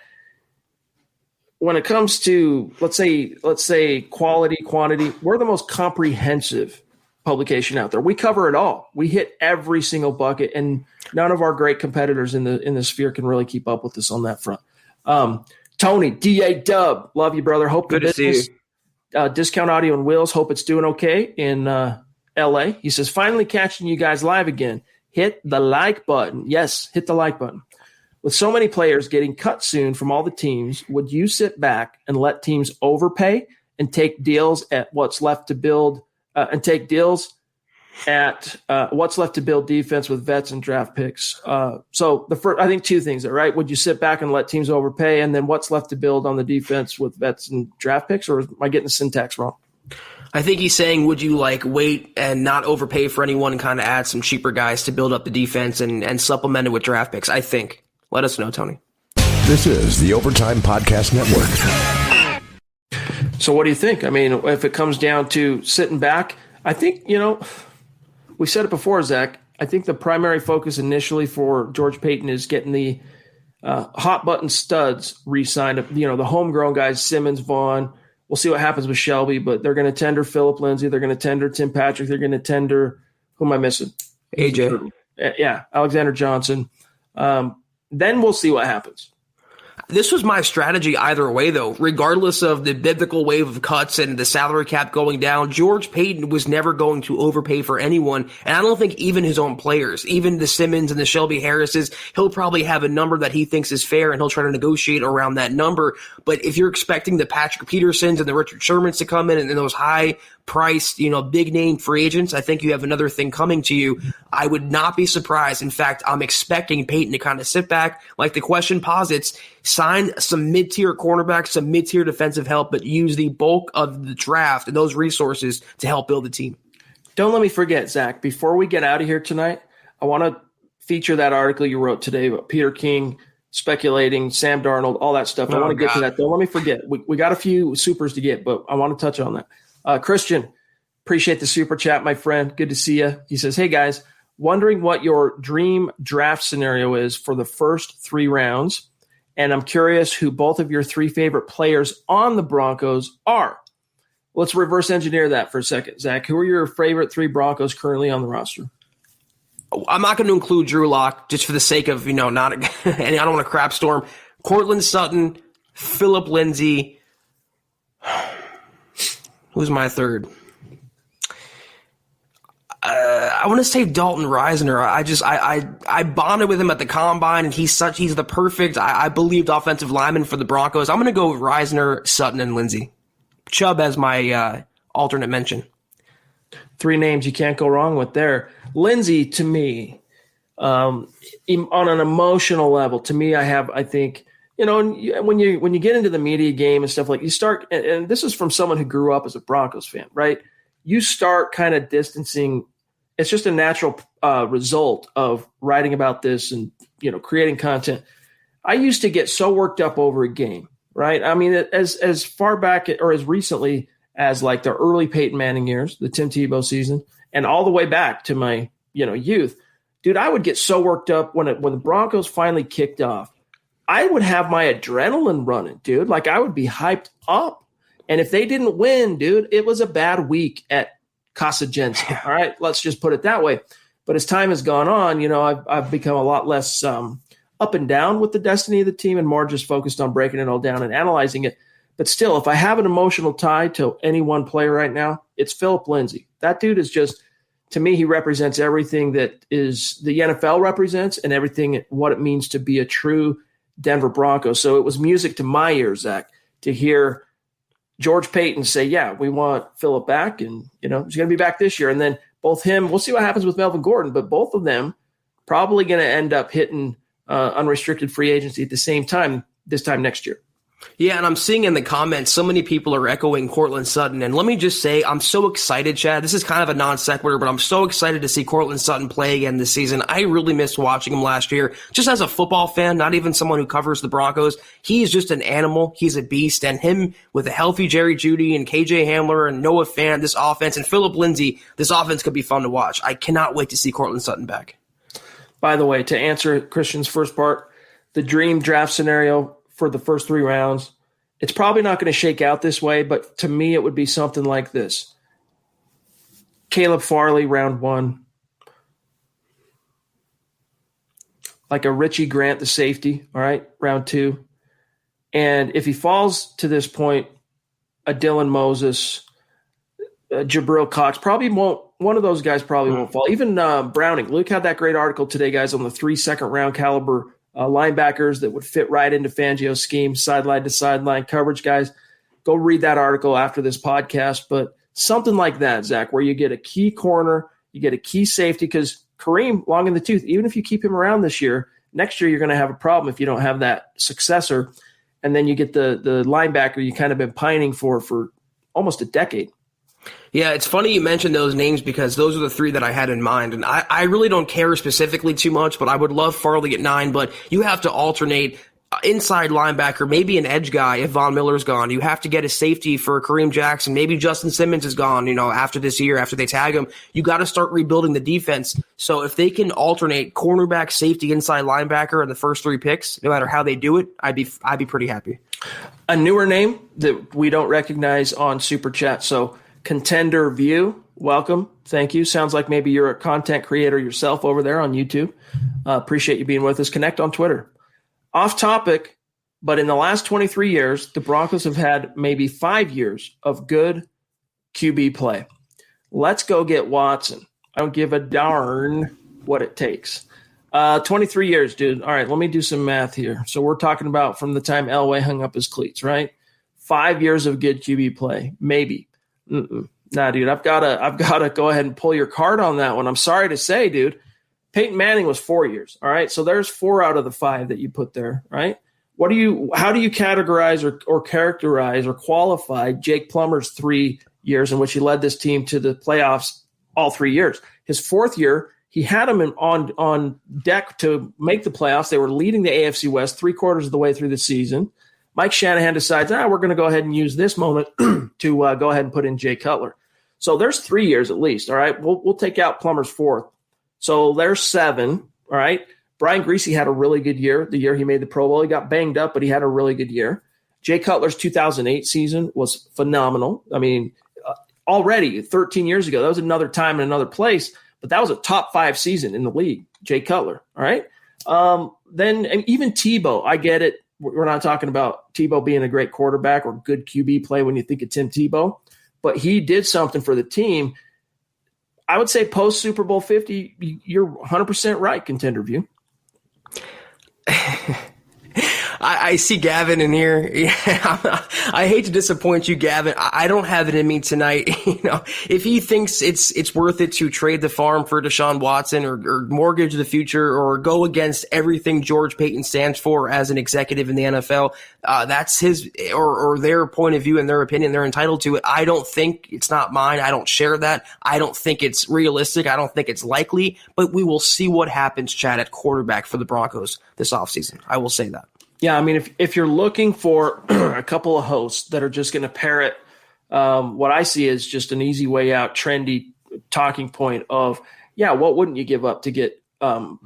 Speaker 2: when it comes to, let's say quality, quantity, we're the most comprehensive publication out there. We cover it all. We hit every single bucket, and none of our great competitors in the sphere can really keep up with us on that front. Tony, DA Dub, love you, brother. Hope
Speaker 3: good to see you.
Speaker 2: Discount Audio and Wheels, hope it's doing okay in LA. He says, finally catching you guys live again. Hit the like button. Yes, hit the like button. With so many players getting cut soon from all the teams, would you sit back and let teams overpay and take deals at what's left to build what's left to build defense with vets and draft picks? So I think two things there, right? Would you sit back and let teams overpay, and then what's left to build on the defense with vets and draft picks, or am I getting the syntax wrong?
Speaker 3: I think he's saying, would you wait and not overpay for anyone and kind of add some cheaper guys to build up the defense and supplement it with draft picks? I think. Let us know, Tony.
Speaker 4: This is the Overtime Podcast Network.
Speaker 2: So what do you think? I mean, if it comes down to sitting back, I think, we said it before, Zach. I think the primary focus initially for George Paton is getting the hot button studs re-signed. The homegrown guys, Simmons, Vaughn. We'll see what happens with Shelby, but they're going to tender Philip Lindsay. They're going to tender Tim Patrick. They're going to tender, who am I missing?
Speaker 3: AJ.
Speaker 2: Yeah, Alexander Johnson. Then we'll see what happens.
Speaker 3: This was my strategy either way, though. Regardless of the biblical wave of cuts and the salary cap going down, George Paton was never going to overpay for anyone. And I don't think even his own players, even the Simmons and the Shelby Harrises, he'll probably have a number that he thinks is fair, and he'll try to negotiate around that number. But if you're expecting the Patrick Petersons and the Richard Shermans to come in and those high-priced, big-name free agents, I think you have another thing coming to you. I would not be surprised. In fact, I'm expecting Paton to kind of sit back, like the question posits, sign some mid-tier cornerbacks, some mid-tier defensive help, but use the bulk of the draft and those resources to help build the team.
Speaker 2: Don't let me forget, Zach, before we get out of here tonight, I want to feature that article you wrote today about Peter King speculating, Sam Darnold, all that stuff. I want to get to that. Don't let me forget. We got a few supers to get, but I want to touch on that. Christian, appreciate the super chat, my friend. Good to see you. He says, hey, guys, wondering what your dream draft scenario is for the first 3 rounds. And I'm curious who both of your 3 favorite players on the Broncos are. Let's reverse engineer that for a second, Zach. Who are your favorite 3 Broncos currently on the roster?
Speaker 3: I'm not going to include Drew Lock just for the sake of, not, and I don't want to crap storm. Cortland Sutton, Philip Lindsay. Who's my third? I want to say Dalton Reisner. I bonded with him at the combine, and he's the perfect, I believed, offensive lineman for the Broncos. I'm going to go with Reisner, Sutton, and Lindsay. Chubb as my alternate mention.
Speaker 2: 3 names you can't go wrong with there. Lindsay, to me, on an emotional level, to me, I think, when you get into the media game and stuff, like you start, and this is from someone who grew up as a Broncos fan, right? You start kind of distancing. It's just a natural result of writing about this and, creating content. I used to get so worked up over a game, right? I mean, as far back or as recently as like the early Peyton Manning years, the Tim Tebow season, and all the way back to my, youth, dude, I would get so worked up when the Broncos finally kicked off. I would have my adrenaline running, dude. Like I would be hyped up. And if they didn't win, dude, it was a bad week at Casa Jensen. All right, let's just put it that way. But as time has gone on, I've become a lot less up and down with the destiny of the team and more just focused on breaking it all down and analyzing it. But still, if I have an emotional tie to any one player right now, it's Philip Lindsay. That dude is just, to me, he represents everything that is the NFL represents and everything what it means to be a true Denver Broncos. So it was music to my ears, Zach, to hear George Paton say, yeah, we want Philip back, and he's going to be back this year. And then both him, we'll see what happens with Melvin Gordon, but both of them probably going to end up hitting unrestricted free agency at the same time this time next year.
Speaker 3: Yeah, and I'm seeing in the comments so many people are echoing Cortland Sutton. And let me just say, I'm so excited, Chad. This is kind of a non sequitur, but I'm so excited to see Cortland Sutton play again this season. I really missed watching him last year. Just as a football fan, not even someone who covers the Broncos, he is just an animal. He's a beast. And him with a healthy Jerry Jeudy and KJ Hamler and Noah Fant, this offense, and Philip Lindsay, this offense could be fun to watch. I cannot wait to see Cortland Sutton back.
Speaker 2: By the way, to answer Christian's first part, the dream draft scenario for the first 3 rounds It's probably not going to shake out this way, but to me, it would be something like this. Caleb Farley, round 1. Like a Richie Grant, the safety, all right, round 2. And if he falls to this point, a Dylan Moses, Jabril Cox, probably won't. One of those guys probably won't fall. Even Browning. Luke had that great article today, guys, on the 3 second-round caliber linebackers that would fit right into Fangio's scheme, sideline to sideline coverage, guys. Go read that article after this podcast. But something like that, Zach, where you get a key corner, you get a key safety, because Kareem, long in the tooth, even if you keep him around this year, next year you're going to have a problem if you don't have that successor. And then you get the linebacker you kind of been pining for almost a decade.
Speaker 3: Yeah, it's funny you mentioned those names because those are the 3 that I had in mind. And I really don't care specifically too much, but I would love Farley at 9. But you have to alternate inside linebacker, maybe an edge guy if Von Miller's gone. You have to get a safety for Kareem Jackson. Maybe Justin Simmons is gone, after this year, after they tag him. You got to start rebuilding the defense. So if they can alternate cornerback, safety, inside linebacker in the first 3 picks, no matter how they do it, I'd be pretty happy.
Speaker 2: A newer name that we don't recognize on Super Chat. So Contender View, welcome. Thank you. Sounds like maybe you're a content creator yourself over there on YouTube. Appreciate you being with us. Connect on Twitter. Off topic, but in the last 23 years, the Broncos have had maybe 5 years of good QB play. Let's go get Watson. I don't give a darn what it takes. 23 years, dude. All right, let me do some math here. So we're talking about from the time Elway hung up his cleats, right? 5 years of good QB play, maybe. Nah, dude, I've got to go ahead and pull your card on that one. I'm sorry to say, dude. Peyton Manning was 4 years. All right. So there's 4 out of the 5 that you put there, right? How do you categorize or characterize or qualify Jake Plummer's 3 years in which he led this team to the playoffs all 3 years? His 4th year, he had them on deck to make the playoffs. They were leading the AFC West 3/4 of the way through the season. Mike Shanahan decides, we're going to go ahead and use this moment to go ahead and put in Jay Cutler. So there's 3 years at least. All right. We'll take out Plummer's 4th. So there's 7, all right? Brian Griese had a really good year, the year he made the Pro Bowl. He got banged up, but he had a really good year. Jay Cutler's 2008 season was phenomenal. I mean, already 13 years ago, that was another time and another place, but that was a top 5 season in the league, Jay Cutler, all right? Then and even Tebow, I get it. We're not talking about Tebow being a great quarterback or good QB play when you think of Tim Tebow, but he did something for the team. I would say post Super Bowl 50, you're 100% right, Contender View.
Speaker 3: I see Gavin in here. I hate to disappoint you, Gavin. I don't have it in me tonight. If he thinks it's worth it to trade the farm for Deshaun Watson or mortgage the future or go against everything George Paton stands for as an executive in the NFL, that's his or their point of view and their opinion. They're entitled to it. I don't think it's not mine. I don't share that. I don't think it's realistic. I don't think it's likely. But we will see what happens, Chad, at quarterback for the Broncos this offseason. I will say that.
Speaker 2: Yeah, I mean, if you're looking for a couple of hosts that are just going to parrot what I see is just an easy way out, trendy talking point of, what wouldn't you give up to get Deshaun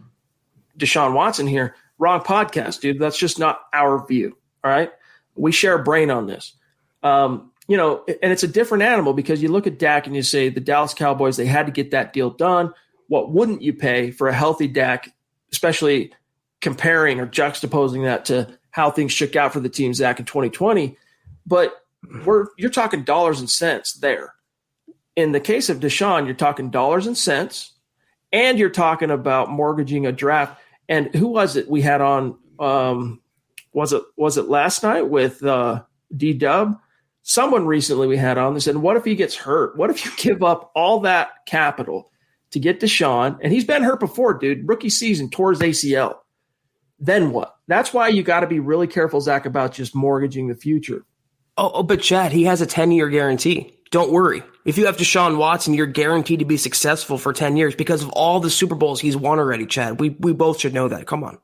Speaker 2: Watson here? Wrong podcast, dude. That's just not our view, all right? We share a brain on this. And it's a different animal because you look at Dak and you say the Dallas Cowboys, they had to get that deal done. What wouldn't you pay for a healthy Dak, especially – comparing or juxtaposing that to how things shook out for the team, Zach, in 2020. But you're talking dollars and cents there. In the case of Deshaun, you're talking dollars and cents, and you're talking about mortgaging a draft. And who was it we had on? Was it last night with D-Dub? Someone recently we had on. They said, what if he gets hurt? What if you give up all that capital to get Deshaun? And he's been hurt before, dude. Rookie season, tore his ACL. Then what? That's why you got to be really careful, Zach, about just mortgaging the future.
Speaker 3: Oh, but Chad, he has a 10-year guarantee. Don't worry. If you have Deshaun Watson, you're guaranteed to be successful for 10 years because of all the Super Bowls he's won already, Chad. We both should know that. Come on.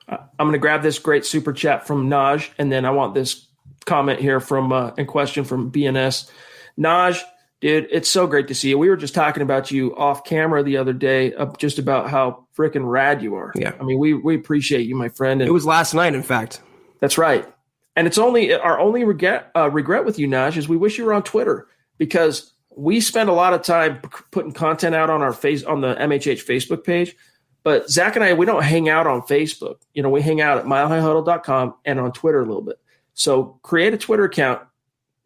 Speaker 2: I'm going to grab this great super chat from Naj, and then I want this comment here from in question from BNS. Naj, dude, it's so great to see you. We were just talking about you off camera the other day, just about how freaking rad you are.
Speaker 3: Yeah.
Speaker 2: I mean, we appreciate you, my friend. And
Speaker 3: it was last night, in fact.
Speaker 2: That's right. And it's our only regret with you, Naj, is we wish you were on Twitter, because we spend a lot of time putting content out on on the MHH Facebook page. But Zach and I, we don't hang out on Facebook. We hang out at milehighhuddle.com and on Twitter a little bit. So create a Twitter account.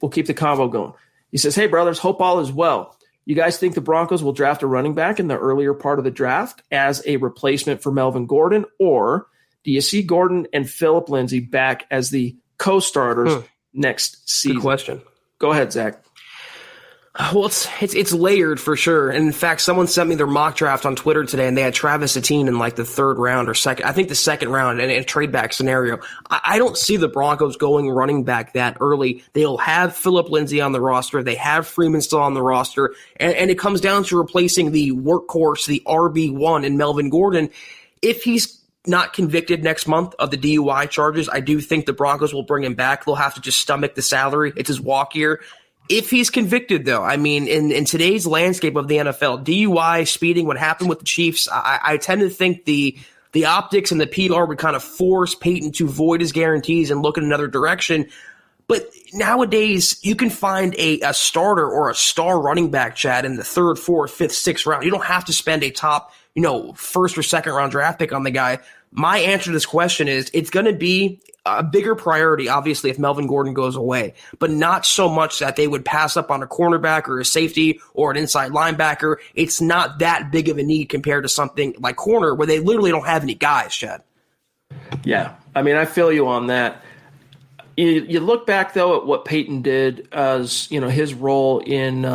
Speaker 2: We'll keep the convo going. He says, hey, brothers, hope all is well. You guys think the Broncos will draft a running back in the earlier part of the draft as a replacement for Melvin Gordon? Or do you see Gordon and Philip Lindsay back as the co-starters next season?
Speaker 3: Good question.
Speaker 2: Go ahead, Zach.
Speaker 3: Well, it's layered for sure. And in fact, someone sent me their mock draft on Twitter today, and they had Travis Etienne in like the third round or second. I think the second round in a trade back scenario. I don't see the Broncos going running back that early. They'll have Philip Lindsay on the roster. They have Freeman still on the roster. And it comes down to replacing the workhorse, the RB1 in Melvin Gordon. If he's not convicted next month of the DUI charges, I do think the Broncos will bring him back. They'll have to just stomach the salary. It's his walk year. If he's convicted, though, I mean, in today's landscape of the NFL, DUI, speeding, what happened with the Chiefs, I tend to think the optics and the PR would kind of force Peyton to void his guarantees and look in another direction. But nowadays, you can find a starter or a star running back, Chad, in the third, fourth, fifth, sixth round. You don't have to spend a top, first or second round draft pick on the guy. My answer to this question is it's going to be a bigger priority, obviously, if Melvin Gordon goes away, but not so much that they would pass up on a cornerback or a safety or an inside linebacker. It's not that big of a need compared to something like corner where they literally don't have any guys, Chad.
Speaker 2: Yeah, I mean, I feel you on that. You look back, though, at what Peyton did as, his role in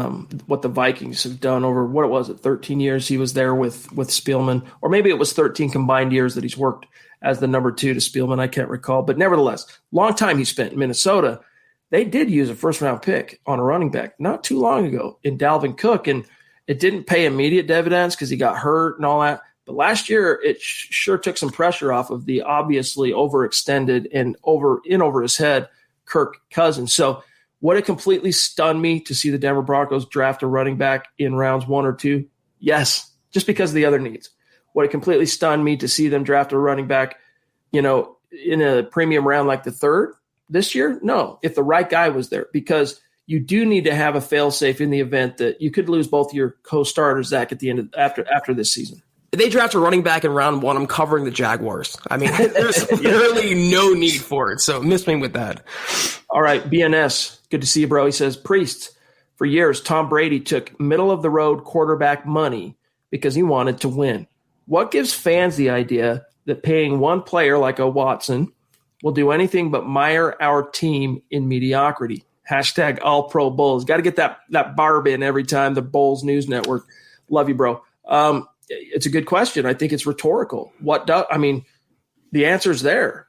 Speaker 2: what the Vikings have done over, 13 years he was there with Spielman, or maybe it was 13 combined years that he's worked as the number 2 to Spielman. I can't recall. But nevertheless, long time he spent in Minnesota. They did use a first-round pick on a running back not too long ago in Dalvin Cook, and it didn't pay immediate dividends because he got hurt and all that. But last year, it sure took some pressure off of the obviously overextended and over his head Kirk Cousins. So would it completely stun me to see the Denver Broncos draft a running back in rounds 1 or 2? Yes, just because of the other needs. Would it completely stun me to see them draft a running back, in a premium round like the third this year? No, if the right guy was there, because you do need to have a fail-safe in the event that you could lose both your co-starters, Zach, at the end of after this season.
Speaker 3: If they draft a running back in round 1, I'm covering the Jaguars. I mean, there's literally no need for it. So miss me with that.
Speaker 2: All right, BNS, good to see you, bro. He says, Priest, for years, Tom Brady took middle-of-the-road quarterback money because he wanted to win. What gives fans the idea that paying one player like a Watson will do anything but mire our team in mediocrity? Hashtag all pro Bulls. Got to get that barb in every time, the Bulls News Network. Love you, bro. It's a good question. I think it's rhetorical. The answer is there.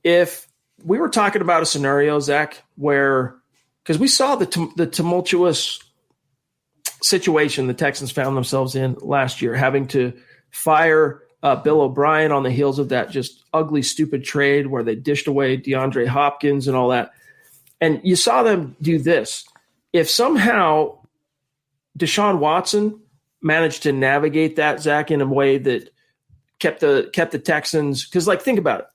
Speaker 2: If we were talking about a scenario, Zach, where, because we saw the tumultuous situation the Texans found themselves in last year, having to fire Bill O'Brien on the heels of that just ugly, stupid trade where they dished away DeAndre Hopkins and all that. And you saw them do this. If somehow Deshaun Watson managed to navigate that, Zach, in a way that kept the Texans, because, think about it.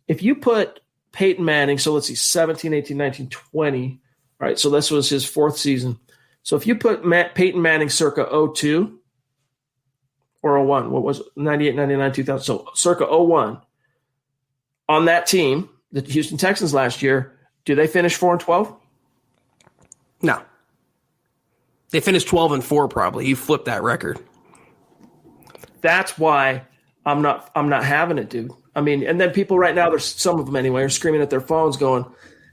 Speaker 2: If you put Peyton Manning, so let's see, 17, 18, 19, 20, all right, so this was his 4th season. So if you put Peyton Manning circa 02 or 01, what was it? 98, 99, 2000, so circa 01 on that team, the Houston Texans last year, do they finish 4-12?
Speaker 3: No. They finished 12-4 probably. You flipped that record.
Speaker 2: That's why I'm not having it, dude. I mean, and then people right now, there's some of them anyway, are screaming at their phones going,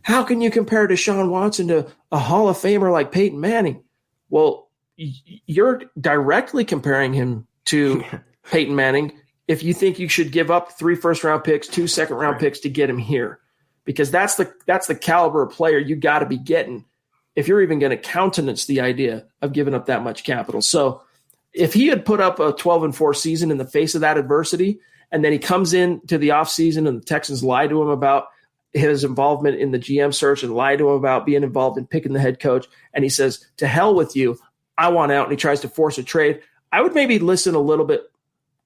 Speaker 2: how can you compare Deshaun Watson to a Hall of Famer like Peyton Manning? Well, you're directly comparing him to Peyton Manning if you think you should give up 3 first-round picks, 2 second-round picks to get him here, because that's the caliber of player you got to be getting if you're even going to countenance the idea of giving up that much capital. So if he had put up a 12-4 season in the face of that adversity, and then he comes into the offseason and the Texans lie to him about his involvement in the GM search and lie to him about being involved in picking the head coach, and he says, to hell with you, I want out, and he tries to force a trade, I would maybe listen a little bit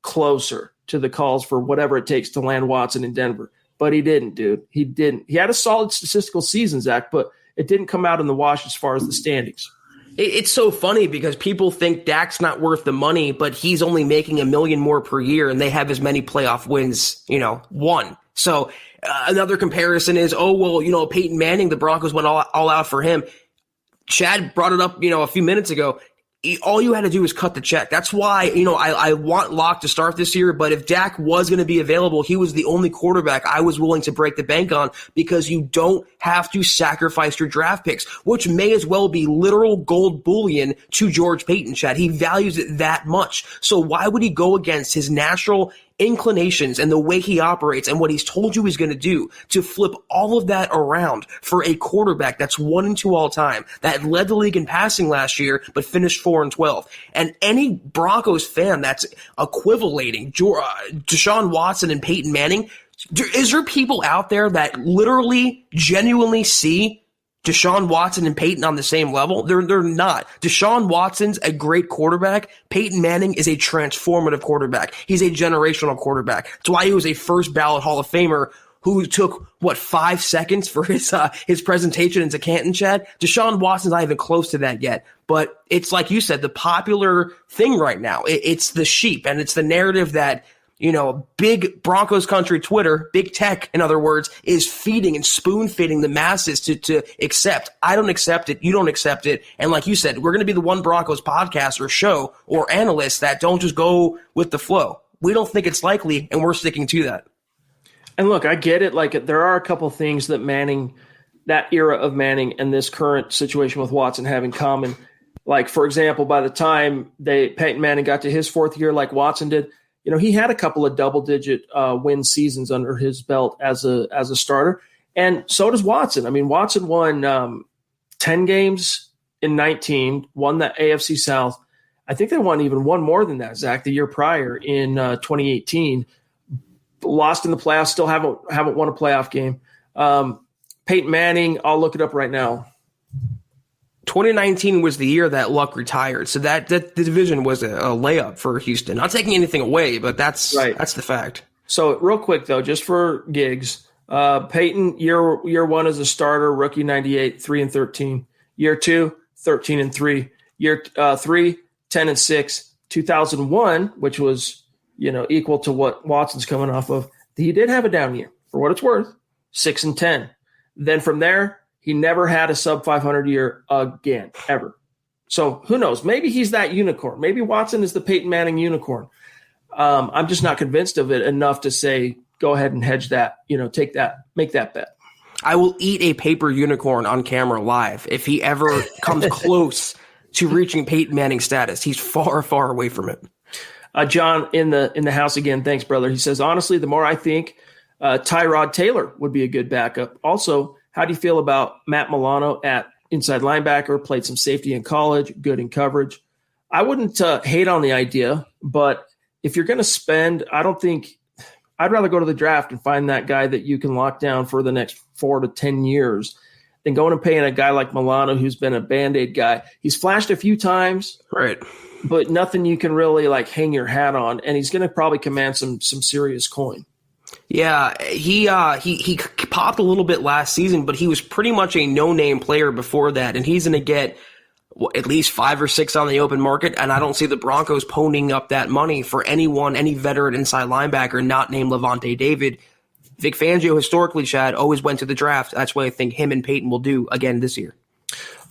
Speaker 2: closer to the calls for whatever it takes to land Watson in Denver. but he didn't, dude. He didn't. He had a solid statistical season, Zach, but it didn't come out in the wash as far as the standings.
Speaker 3: It's so funny because people think Dak's not worth the money, but he's only making $1 million more per year, and they have as many playoff wins, won. So another comparison is, Peyton Manning, the Broncos went all out for him. Chad brought it up, a few minutes ago. All you had to do is cut the check. That's why, I want Locke to start this year, but if Dak was going to be available, he was the only quarterback I was willing to break the bank on, because you don't have to sacrifice your draft picks, which may as well be literal gold bullion to George Payton, Chad. He values it that much. So why would he go against his natural inclinations and the way he operates and what he's told you he's going to do to flip all of that around for a quarterback that's 1-2 all time, that led the league in passing last year but finished 4-12? And any Broncos fan that's equivalating Deshaun Watson and Peyton Manning, is there people out there that literally genuinely see Deshaun Watson and Peyton on the same level? They're not. Deshaun Watson's a great quarterback. Peyton Manning is a transformative quarterback. He's a generational quarterback. That's why he was a first ballot Hall of Famer who took, 5 seconds for his presentation into Canton, Chad? Deshaun Watson's not even close to that yet. But it's like you said, the popular thing right now. It's the sheep, and it's the narrative that, big Broncos country Twitter, big tech, in other words, is feeding and spoon-feeding the masses to accept. I don't accept it. You don't accept it. And like you said, we're going to be the one Broncos podcast or show or analysts that don't just go with the flow. We don't think it's likely, and we're sticking to that.
Speaker 2: And look, I get it. Like, there are a couple things that that era of Manning and this current situation with Watson have in common. Like, for example, by the time Peyton Manning got to his fourth year, like Watson did, he had a couple of double-digit win seasons under his belt as a starter, and so does Watson. I mean, Watson won 10 games in 19, won the AFC South. I think they won even one more than that, Zach, the year prior in 2018. Lost in the playoffs, still haven't won a playoff game. Peyton Manning, I'll look it up right now.
Speaker 3: 2019 was the year that Luck retired, so that the division was a layup for Houston. Not taking anything away, but that's right. That's the fact.
Speaker 2: So real quick though, just for gigs, Peyton year one as a starter, rookie 98, 3-13. Year 2, 13-3. Year 3, 10-6. 2001, which was equal to what Watson's coming off of. He did have a down year, for what it's worth, 6-10. Then from there, he never had a sub 500 year again, ever. So who knows? Maybe he's that unicorn. Maybe Watson is the Peyton Manning unicorn. I'm just not convinced of it enough to say, go ahead and hedge that, take that, make that bet.
Speaker 3: I will eat a paper unicorn on camera live if he ever comes close to reaching Peyton Manning status. He's far, far away from it.
Speaker 2: John in the house again. Thanks, brother. He says, honestly, the more I think Tyrod Taylor would be a good backup. Also, how do you feel about Matt Milano at inside linebacker? Played some safety in college, good in coverage. I wouldn't hate on the idea, but if you're going to spend, I'd rather go to the draft and find that guy that you can lock down for the next 4 to 10 years than going and paying a guy like Milano who's been a Band-Aid guy. He's flashed a few times,
Speaker 3: right?
Speaker 2: But nothing you can really hang your hat on, and he's going to probably command some serious coin.
Speaker 3: Yeah, he popped a little bit last season, but he was pretty much a no-name player before that, and he's going to get at least 5 or 6 on the open market, and I don't see the Broncos ponying up that money for any veteran inside linebacker not named Levante David. Vic Fangio, historically, Chad, always went to the draft. That's what I think him and Peyton will do again this year.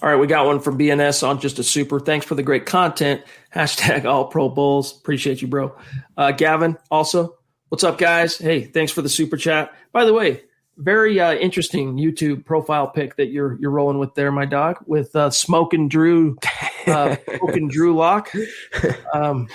Speaker 2: All right, we got one from BNS on just a super. Thanks for the great content. # All Pro Bulls. Appreciate you, bro. Gavin, also. What's up, guys? Hey, thanks for the super chat. By the way, very interesting YouTube profile pic that you're rolling with there, my dog, with Smoking Drew Lock. All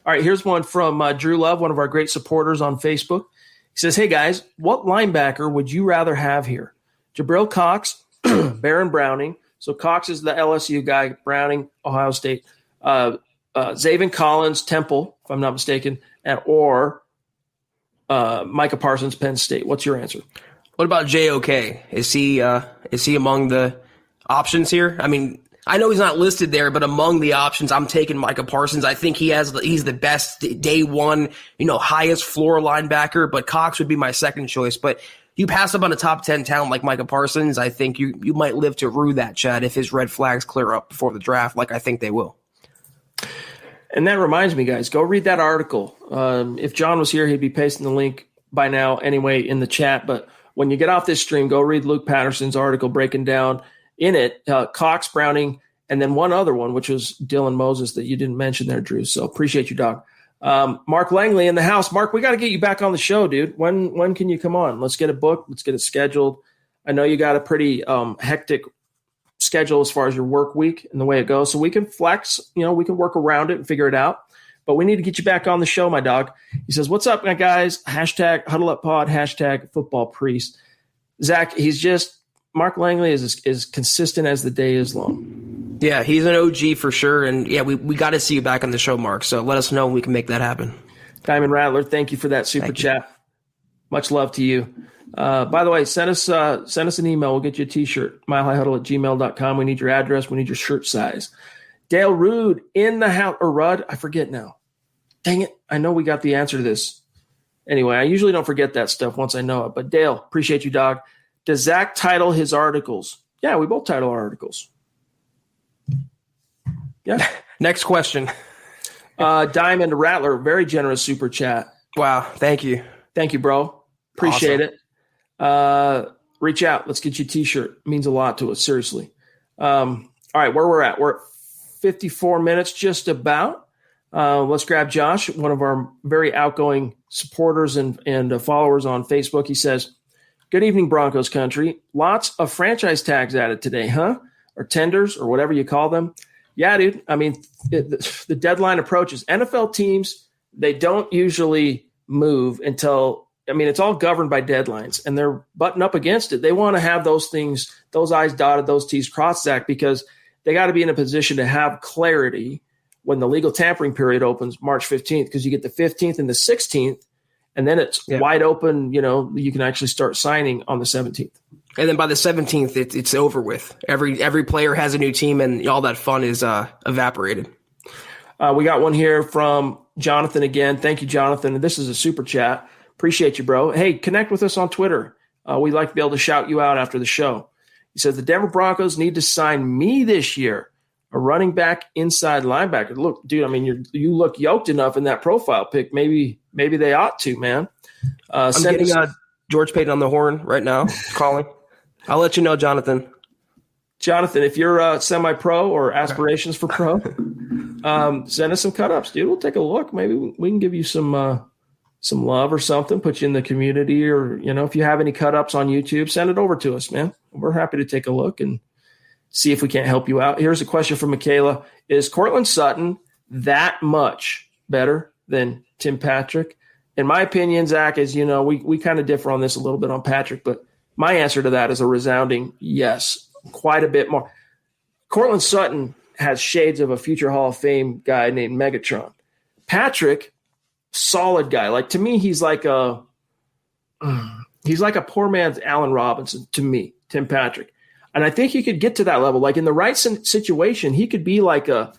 Speaker 2: right, here's one from Drew Love, one of our great supporters on Facebook. He says, hey, guys, what linebacker would you rather have here? Jabril Cox, Baron Browning. So Cox is the LSU guy, Browning, Ohio State. Zaven Collins, Temple, if I'm not mistaken, or Micah Parsons, Penn State. What's your answer?
Speaker 3: What about JOK? Is he among the options here? I mean, I know he's not listed there, but among the options, I'm taking Micah Parsons. I think he's the best day one, highest floor linebacker, but Cox would be my second choice. But you pass up on a top 10 talent like Micah Parsons, I think you might live to rue that, Chad, if his red flags clear up before the draft, like I think they will.
Speaker 2: And that reminds me, guys, go read that article. If John was here, he'd be pasting the link by now anyway in the chat. But when you get off this stream, go read Luke Patterson's article breaking down in it, Cox, Browning, and then one other one, which was Dylan Moses that you didn't mention there, Drew. So appreciate you, dog. Mark Langley in the house. Mark, we got to get you back on the show, dude. When can you come on? Let's get a book. Let's get it scheduled. I know you got a pretty hectic schedule as far as your work week and the way it goes. So we can flex, we can work around it and figure it out. But we need to get you back on the show, my dog. He says, what's up, my guys? Hashtag Huddle Up Pod, hashtag Football Priest. Zach, Mark Langley is as consistent as the day is long.
Speaker 3: Yeah, he's an OG for sure. And yeah, we got to see you back on the show, Mark. So let us know when we can make that happen.
Speaker 2: Diamond Rattler, thank you for that super chat. Much love to you. By the way, send us an email. We'll get you a t-shirt, milehighhuddle@gmail.com. We need your address. We need your shirt size. Dale Rude in the house, or Rudd, I forget now. Dang it. I know we got the answer to this. Anyway, I usually don't forget that stuff once I know it. But Dale, appreciate you, dog. Does Zach title his articles? Yeah, we both title our articles. Yeah.
Speaker 3: Next question.
Speaker 2: Diamond Rattler, very generous super chat.
Speaker 3: Wow. Thank you.
Speaker 2: Thank you, bro. Appreciate it. Reach out. Let's get you a t-shirt. It means a lot to us. Seriously. All right. Where we're at. We're at 54 minutes just about. Let's grab Josh, one of our very outgoing supporters and followers on Facebook. He says, good evening, Broncos country. Lots of franchise tags added today, huh? Or tenders or whatever you call them. Yeah, dude. I mean, the deadline approaches. NFL teams, they don't usually move until, it's all governed by deadlines, and they're butting up against it. They want to have those things, those I's dotted, those T's crossed, Zach, because they got to be in a position to have clarity when the legal tampering period opens March 15th, because you get the 15th and the 16th, and then it's wide open. You can actually start signing on the 17th.
Speaker 3: And then by the 17th, it's over with. Every player has a new team, and all that fun is evaporated.
Speaker 2: We got one here from Jonathan again. Thank you, Jonathan. This is a super chat. Appreciate you, bro. Hey, connect with us on Twitter. We'd like to be able to shout you out after the show. He says, the Denver Broncos need to sign me this year, a running back inside linebacker. Look, dude, you look yoked enough in that profile pic. Maybe they ought to, man.
Speaker 3: I'm getting George Payton on the horn right now, calling. I'll let you know, Jonathan.
Speaker 2: Jonathan, if you're semi-pro or aspirations for pro, send us some cut-ups, dude. We'll take a look. Maybe we can give you some love or something, put you in the community, or, if you have any cut-ups on YouTube, send it over to us, man. We're happy to take a look and see if we can't help you out. Here's a question from Michaela. Is Cortland Sutton that much better than Tim Patrick? In my opinion, Zach, as you know, we kind of differ on this a little bit on Patrick, but my answer to that is a resounding yes, quite a bit more. Cortland Sutton has shades of a future Hall of Fame guy named Megatron. Patrick, solid guy. Like, to me, he's like a poor man's Allen Robinson to me, Tim Patrick. And I think he could get to that level. Like, in the right situation, he could be like a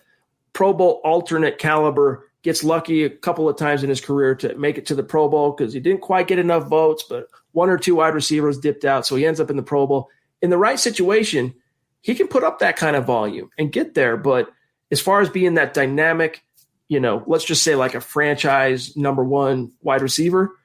Speaker 2: Pro Bowl alternate caliber, gets lucky a couple of times in his career to make it to the Pro Bowl because he didn't quite get enough votes, but one or two wide receivers dipped out, so he ends up in the Pro Bowl. In the right situation, he can put up that kind of volume and get there. But as far as being that dynamic, let's just say like a franchise number one wide receiver,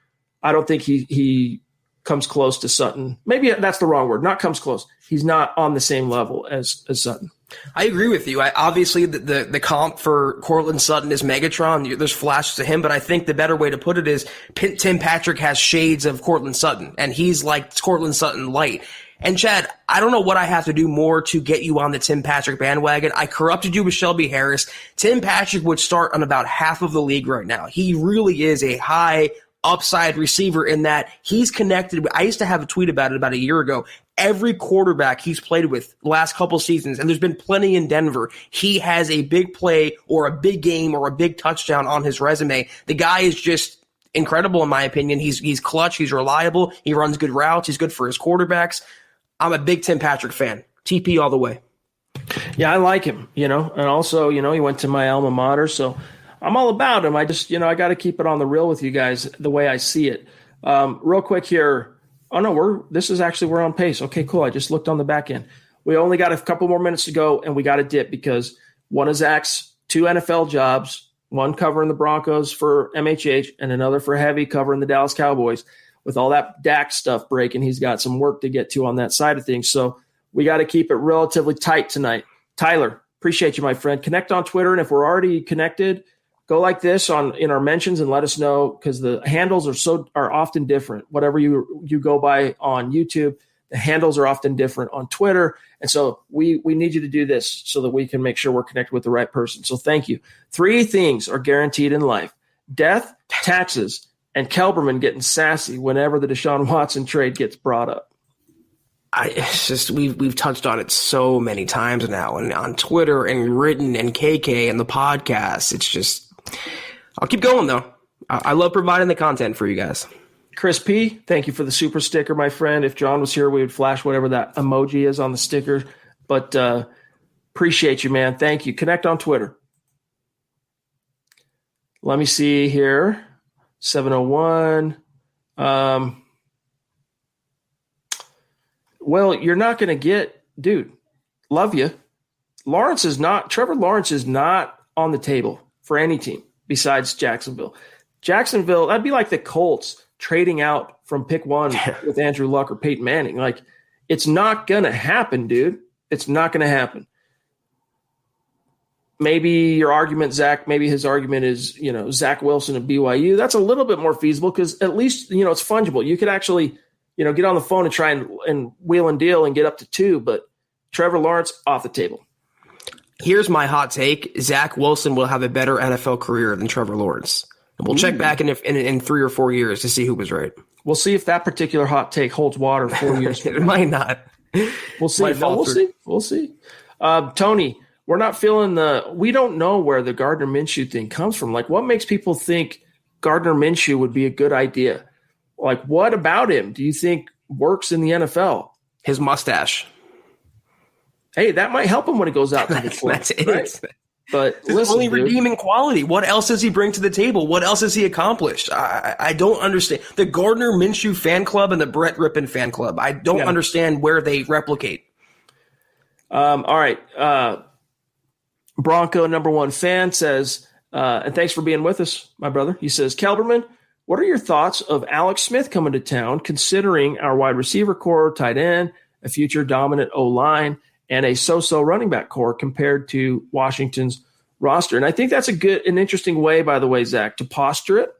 Speaker 2: I don't think he comes close to Sutton. Maybe that's the wrong word. Not comes close. He's not on the same level as Sutton.
Speaker 3: I agree with you. Obviously, the comp for Cortland Sutton is Megatron. There's flashes of him, but I think the better way to put it is Tim Patrick has shades of Cortland Sutton, and he's like Cortland Sutton light. And Chad, I don't know what I have to do more to get you on the Tim Patrick bandwagon. I corrupted you with Shelby Harris. Tim Patrick would start on about half of the league right now. He really is a high upside receiver in that he's connected. I used to have a tweet about it about a year ago. Every quarterback he's played with the last couple seasons, and there's been plenty in Denver, he has a big play or a big game or a big touchdown on his resume. The guy is just incredible in my opinion. He's clutch. He's reliable. He runs good routes. He's good for his quarterbacks. I'm a big Tim Patrick fan. TP all the way.
Speaker 2: Yeah, I like him, and also, he went to my alma mater, so I'm all about him. I just, I got to keep it on the real with you guys the way I see it. Real quick here. Oh no, we're on pace. Okay, cool. I just looked on the back end. We only got a couple more minutes to go, and we got to dip because one of Zach's 2 NFL jobs, one covering the Broncos for MHH and another for Heavy covering the Dallas Cowboys. With all that Dak stuff breaking, he's got some work to get to on that side of things. So we got to keep it relatively tight tonight. Tyler, appreciate you, my friend. Connect on Twitter, and if we're already connected, go like this in our mentions and let us know, because the handles are often different. Whatever you go by on YouTube, the handles are often different on Twitter. And so we need you to do this so that we can make sure we're connected with the right person. So thank you. 3 things are guaranteed in life: death, taxes, and Kelberman getting sassy whenever the Deshaun Watson trade gets brought up.
Speaker 3: It's just we've touched on it so many times now, and on Twitter and written and KK and the podcast. It's just, I'll keep going though. I love providing the content for you guys.
Speaker 2: Chris P, thank you for the super sticker, my friend. If John was here, we would flash whatever that emoji is on the sticker. But appreciate you, man. Thank you. Connect on Twitter. Let me see here. 701. Well, you're not going to get, dude, love you. Trevor Lawrence is not on the table for any team besides Jacksonville. Jacksonville, that'd be like the Colts trading out from pick 1 with Andrew Luck or Peyton Manning. Like, it's not going to happen, dude. It's not going to happen. Maybe your argument, Zach, maybe his argument is, Zach Wilson at BYU. That's a little bit more feasible because at least, it's fungible. You could actually, get on the phone and try and wheel and deal and get up to 2, but Trevor Lawrence off the table.
Speaker 3: Here's my hot take. Zach Wilson will have a better NFL career than Trevor Lawrence. And we'll check back in 3 or 4 years to see who was right.
Speaker 2: We'll see if that particular hot take holds water 4 years from now.
Speaker 3: It might not.
Speaker 2: We'll see. We'll see. Tony, we're not feeling we don't know where the Gardner Minshew thing comes from. Like, what makes people think Gardner Minshew would be a good idea? Like, what about him do you think works in the NFL?
Speaker 3: His mustache.
Speaker 2: Hey, that might help him when he goes out to the floor.
Speaker 3: That's it.
Speaker 2: Right? But listen,
Speaker 3: only redeeming quality. What else does he bring to the table? What else has he accomplished? I don't understand. The Gardner Minshew fan club and the Brett Rippon fan club. I don't understand where they replicate.
Speaker 2: All right. Bronco #1 fan says, and thanks for being with us, my brother. He says, Kelberman, what are your thoughts of Alex Smith coming to town, considering our wide receiver core, tight end, a future dominant O-line, and a so-so running back core compared to Washington's roster? And I think that's an interesting way, by the way, Zach, to posture it,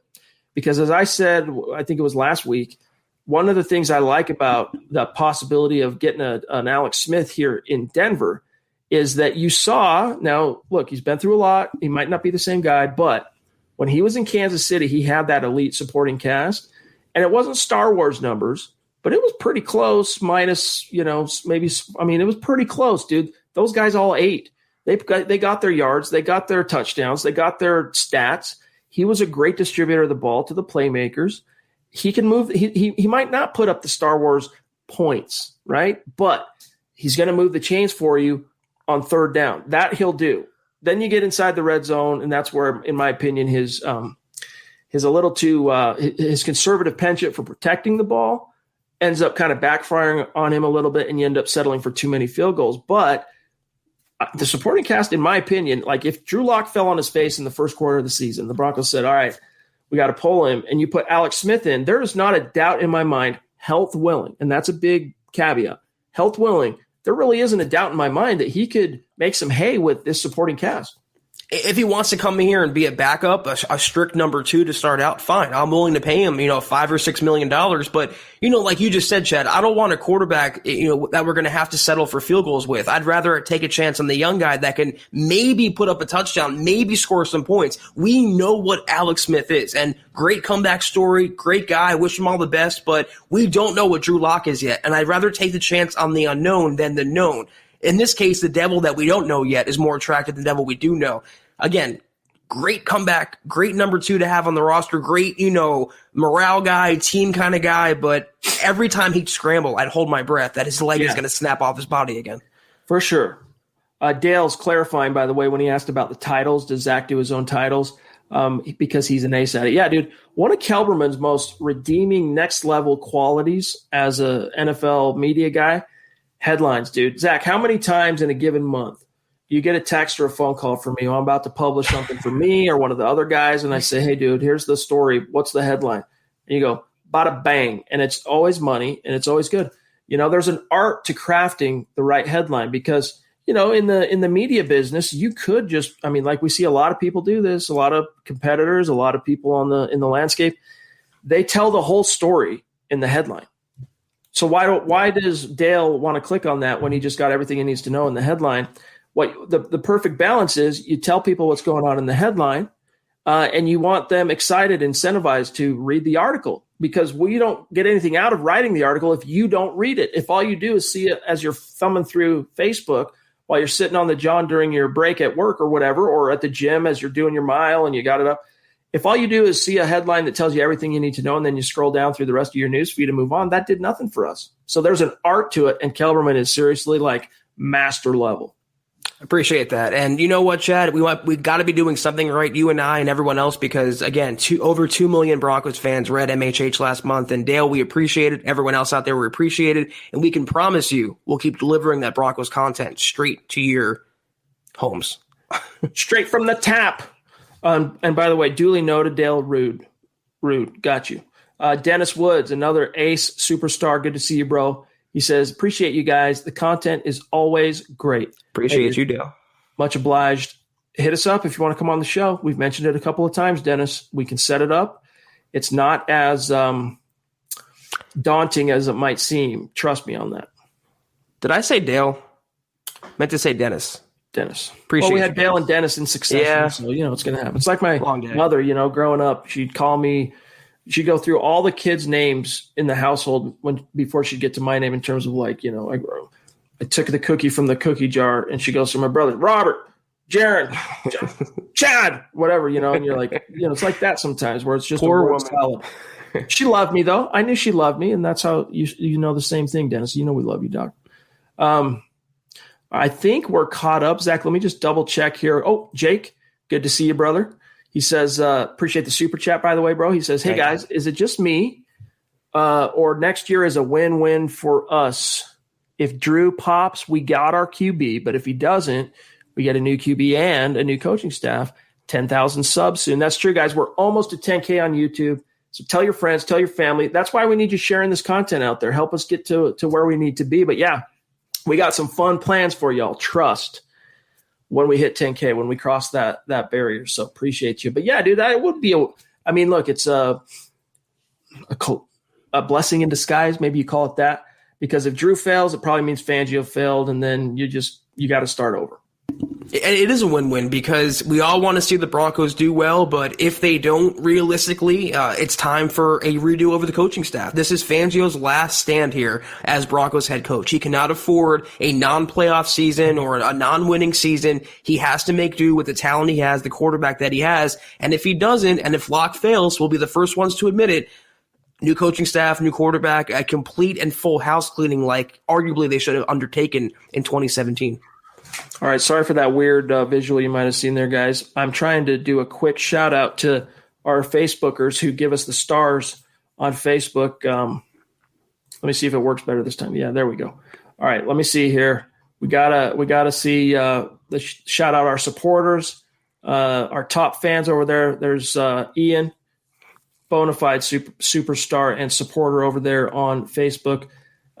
Speaker 2: because as I said, I think it was last week, one of the things I like about the possibility of getting an Alex Smith here in Denver is that you saw, now look, he's been through a lot. He might not be the same guy, but when he was in Kansas City, he had that elite supporting cast, and it wasn't Star Wars numbers, but it was pretty close, minus, maybe, it was pretty close, dude. Those guys all ate. They got their yards. They got their touchdowns. They got their stats. He was a great distributor of the ball to the playmakers. He can move. He might not put up the Star Wars points, right? But he's going to move the chains for you on 3rd down. That he'll do. Then you get inside the red zone, and that's where, in my opinion, his conservative penchant for protecting the ball ends up kind of backfiring on him a little bit, and you end up settling for too many field goals. But the supporting cast, in my opinion, like if Drew Lock fell on his face in the first quarter of the season, the Broncos said, all right, we got to pull him, and you put Alex Smith in, there is not a doubt in my mind, health willing, and that's a big caveat, health willing, there really isn't a doubt in my mind that he could make some hay with this supporting cast.
Speaker 3: If he wants to come here and be a backup, a strict number 2 to start out, fine. I'm willing to pay him, $5 or $6 million. But, like you just said, Chad, I don't want a quarterback, that we're going to have to settle for field goals with. I'd rather take a chance on the young guy that can maybe put up a touchdown, maybe score some points. We know what Alex Smith is, and great comeback story, great guy. Wish him all the best, but we don't know what Drew Lock is yet. And I'd rather take the chance on the unknown than the known. In this case, the devil that we don't know yet is more attractive than the devil we do know. Again, great comeback, great number 2 to have on the roster, great, morale guy, team kind of guy, but every time he'd scramble, I'd hold my breath that his leg is going to snap off his body again.
Speaker 2: For sure. Dale's clarifying, by the way, when he asked about the titles, does Zach do his own titles? Because he's an ace at it. Yeah, dude. One of Kelberman's most redeeming next level qualities as a NFL media guy, headlines, dude. Zach, how many times in a given month do you get a text or a phone call from me? I'm about to publish something for me or one of the other guys, and I say, hey, dude, here's the story. What's the headline? And you go, bada bang. And it's always money, and it's always good. There's an art to crafting the right headline because – in the media business, you could just, like we see a lot of people do this, a lot of competitors, a lot of people in the landscape, they tell the whole story in the headline. So why does Dale want to click on that when he just got everything he needs to know in the headline? What the perfect balance is, you tell people what's going on in the headline, and you want them excited, incentivized to read the article, because we don't get anything out of writing the article if you don't read it. If all you do is see it as you're thumbing through Facebook while you're sitting on the john during your break at work or whatever, or at the gym as you're doing your mile and you got it up. If all you do is see a headline that tells you everything you need to know and then you scroll down through the rest of your news feed and move on, that did nothing for us. So there's an art to it, and Kelberman is seriously like master level.
Speaker 3: Appreciate that. And you know what, Chad? We got to be doing something right, you and I and everyone else, because, again, over 2 million Broncos fans read MHH last month. And, Dale, we appreciate it. Everyone else out there, we appreciate it. And we can promise you we'll keep delivering that Broncos content straight to your homes.
Speaker 2: Straight from the tap. And, by the way, duly noted, Dale, rude. Got you. Dennis Woods, another ace superstar. Good to see you, bro. He says, appreciate you guys. The content is always great.
Speaker 3: Appreciate you, Dale.
Speaker 2: Much obliged. Hit us up if you want to come on the show. We've mentioned it a couple of times, Dennis. We can set it up. It's not as daunting as it might seem. Trust me on that.
Speaker 3: Did I say Dale? Meant to say Dennis.
Speaker 2: Appreciate we had Dale and Dennis in succession,
Speaker 3: yeah.
Speaker 2: So it's going to happen. It's like my mother, growing up, she'd call me. She'd go through all the kids' names in the household before she'd get to my name in terms of I took the cookie from the cookie jar, and she goes to my brother, Robert, Jared, Chad, whatever, and you're like, it's like that sometimes where it's just
Speaker 3: poor
Speaker 2: a word
Speaker 3: woman.
Speaker 2: salad. She loved me, though. I knew she loved me, and that's how you know the same thing, Dennis. We love you, Doc. I think we're caught up. Zach, let me just double check here. Oh, Jake, good to see you, brother. He says, appreciate the super chat, by the way, bro. He says, hey, guys, is it just me or next year is a win-win for us? If Drew pops, we got our QB. But if he doesn't, we get a new QB and a new coaching staff, 10,000 subs soon. That's true, guys. We're almost at 10K on YouTube. So tell your friends, tell your family. That's why we need you sharing this content out there. Help us get to where we need to be. But, yeah, we got some fun plans for y'all. Trust. When we hit 10K, when we cross that barrier. So appreciate you. But yeah, dude, that would be look, it's a blessing in disguise. Maybe you call it that, because if Drew fails, it probably means Fangio failed. And then you got to start over.
Speaker 3: It is a win-win because we all want to see the Broncos do well, but if they don't, realistically, it's time for a redo over the coaching staff. This is Fangio's last stand here as Broncos head coach. He cannot afford a non-playoff season or a non-winning season. He has to make do with the talent he has, the quarterback that he has, and if he doesn't, and if Locke fails, we'll be the first ones to admit it. New coaching staff, new quarterback, a complete and full house cleaning like arguably they should have undertaken in 2017.
Speaker 2: All right, sorry for that weird visual you might have seen there, guys. I'm trying to do a quick shout-out to our Facebookers who give us the stars on Facebook. Let me see if it works better this time. Yeah, there we go. All right, let me see here. We gotta see shout out our supporters, our top fans over there. There's Ian, bona fide superstar and supporter over there on Facebook.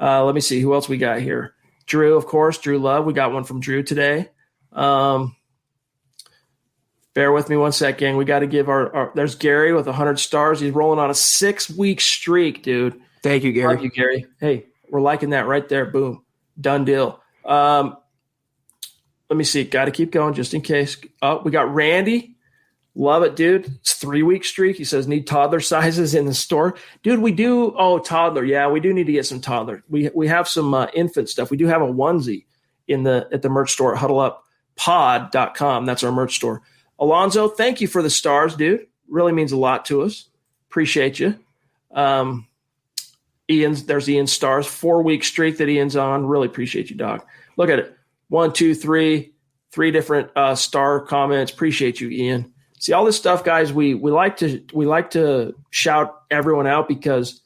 Speaker 2: Let me see who else we got here. Drew, of course, Drew Love. We got one from Drew today. Bear with me one sec, gang. We got to give our there's Gary with 100 stars. He's rolling on a 6-week streak, dude.
Speaker 3: Thank you, Gary.
Speaker 2: Love you, Gary. Hey, we're liking that right there. Boom. Done deal. Let me see. Got to keep going just in case. Oh, we got Randy. Love it, dude. It's 3-week streak. He says, need toddler sizes in the store. Dude, we do. Oh, toddler. Yeah, we do need to get some toddler. We have some infant stuff. We do have a onesie at the merch store at huddleuppod.com. That's our merch store. Alonzo, thank you for the stars, dude. Really means a lot to us. Appreciate you. There's Ian's stars. 4-week streak that Ian's on. Really appreciate you, dog. Look at it. 1, 2, 3, 3 different star comments. Appreciate you, Ian. See, all this stuff, guys, we like to shout everyone out because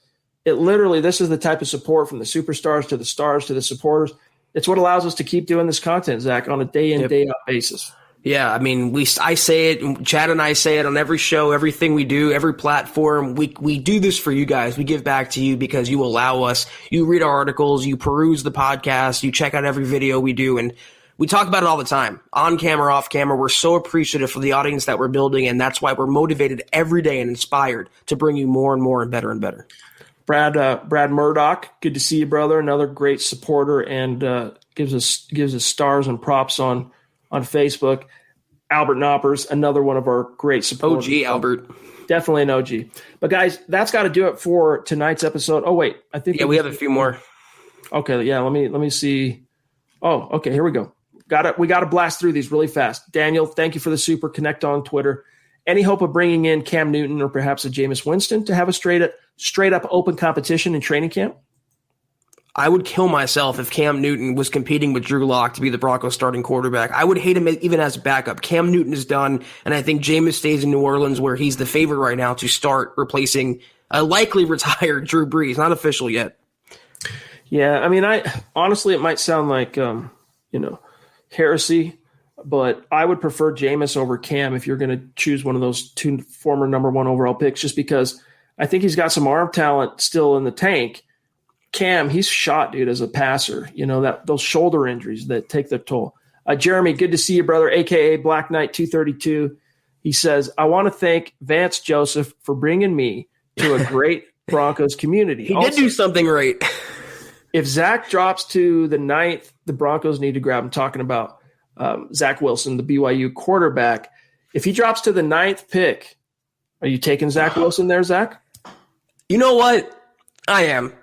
Speaker 2: it literally, this is the type of support from the superstars to the stars to the supporters. It's what allows us to keep doing this content, Zach, on a day in, day out basis.
Speaker 3: Yeah, I mean, I say it, Chad and I say it on every show, everything we do, every platform. We do this for you guys. We give back to you because you allow us. You read our articles, you peruse the podcast, you check out every video we do, and we talk about it all the time, on camera, off camera. We're so appreciative for the audience that we're building, and that's why we're motivated every day and inspired to bring you more and more and better and better.
Speaker 2: Brad Murdoch, good to see you, brother. Another great supporter and gives us stars and props on Facebook. Albert Knoppers, another one of our great supporters.
Speaker 3: OG Albert.
Speaker 2: Definitely an OG. But guys, that's got to do it for tonight's episode. Oh wait, I think
Speaker 3: we have a few more.
Speaker 2: Okay, yeah, let me see. Oh, okay, here we go. We got to blast through these really fast. Daniel, thank you for the super. Connect on Twitter. Any hope of bringing in Cam Newton or perhaps a Jameis Winston to have a straight up open competition in training camp?
Speaker 3: I would kill myself if Cam Newton was competing with Drew Lock to be the Broncos starting quarterback. I would hate him even as a backup. Cam Newton is done, and I think Jameis stays in New Orleans where he's the favorite right now to start replacing a likely retired Drew Brees. Not official yet.
Speaker 2: Yeah, I mean, honestly, it might sound like heresy, but I would prefer Jameis over Cam if you're going to choose one of those 2 former number 1 overall picks, just because I think he's got some arm talent still in the tank. Cam, he's shot, dude, as a passer. Those shoulder injuries that take their toll. Jeremy, good to see you, brother, a.k.a. Black Knight 232. He says, I want to thank Vance Joseph for bringing me to a great Broncos community.
Speaker 3: He did do something right.
Speaker 2: If Zach drops to the 9th, the Broncos need to grab him. Talking about Zach Wilson, the BYU quarterback. If he drops to the 9th pick, are you taking Zach Wilson there, Zach?
Speaker 3: You know what? I am.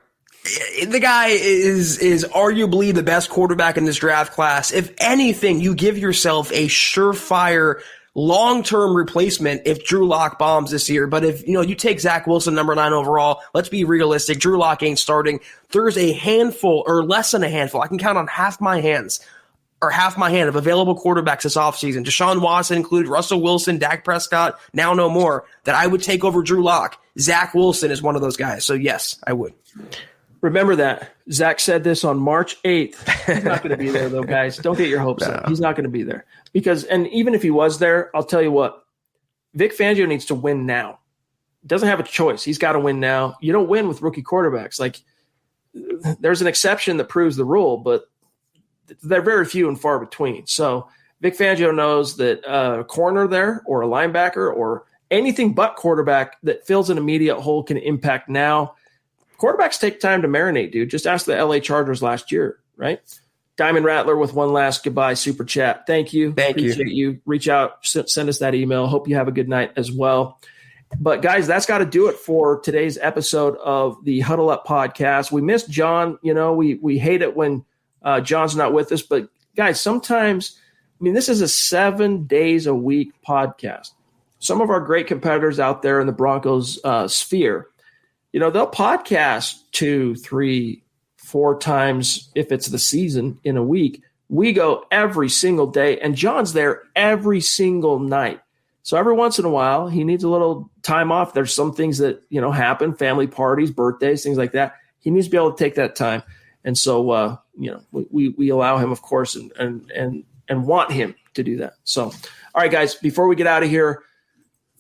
Speaker 3: The guy is arguably the best quarterback in this draft class. If anything, you give yourself a surefire long-term replacement if Drew Lock bombs this year. But if you take Zach Wilson, number 9 overall, let's be realistic. Drew Lock ain't starting. There's a handful or less than a handful. I can count on half my hand of available quarterbacks this offseason. Deshaun Watson included, Russell Wilson, Dak Prescott, now no more, that I would take over Drew Lock. Zach Wilson is one of those guys. So yes, I would.
Speaker 2: Remember that. Zach said this on March 8th. He's not going to be there, though, guys. Don't get your hopes up. He's not going to be there. And even if he was there, I'll tell you what, Vic Fangio needs to win now. Doesn't have a choice. He's got to win now. You don't win with rookie quarterbacks. Like, there's an exception that proves the rule, but they're very few and far between. So Vic Fangio knows that a corner there or a linebacker or anything but quarterback that fills an immediate hole can impact now. Quarterbacks take time to marinate, dude. Just ask the LA Chargers last year, right? Diamond Rattler with one last goodbye super chat. Thank you. Appreciate you. Reach out, send us that email. Hope you have a good night as well. But guys, that's got to do it for today's episode of the Huddle Up podcast. We missed John. We hate it when John's not with us. But guys, sometimes, this is a 7 days a week podcast. Some of our great competitors out there in the Broncos sphere, they'll podcast 2, 3, 4 times if it's the season in a week. We go every single day, and John's there every single night. So every once in a while, he needs a little time off. There's some things that, happen, family parties, birthdays, things like that. He needs to be able to take that time. And so, we allow him, of course, and want him to do that. So, all right, guys, before we get out of here,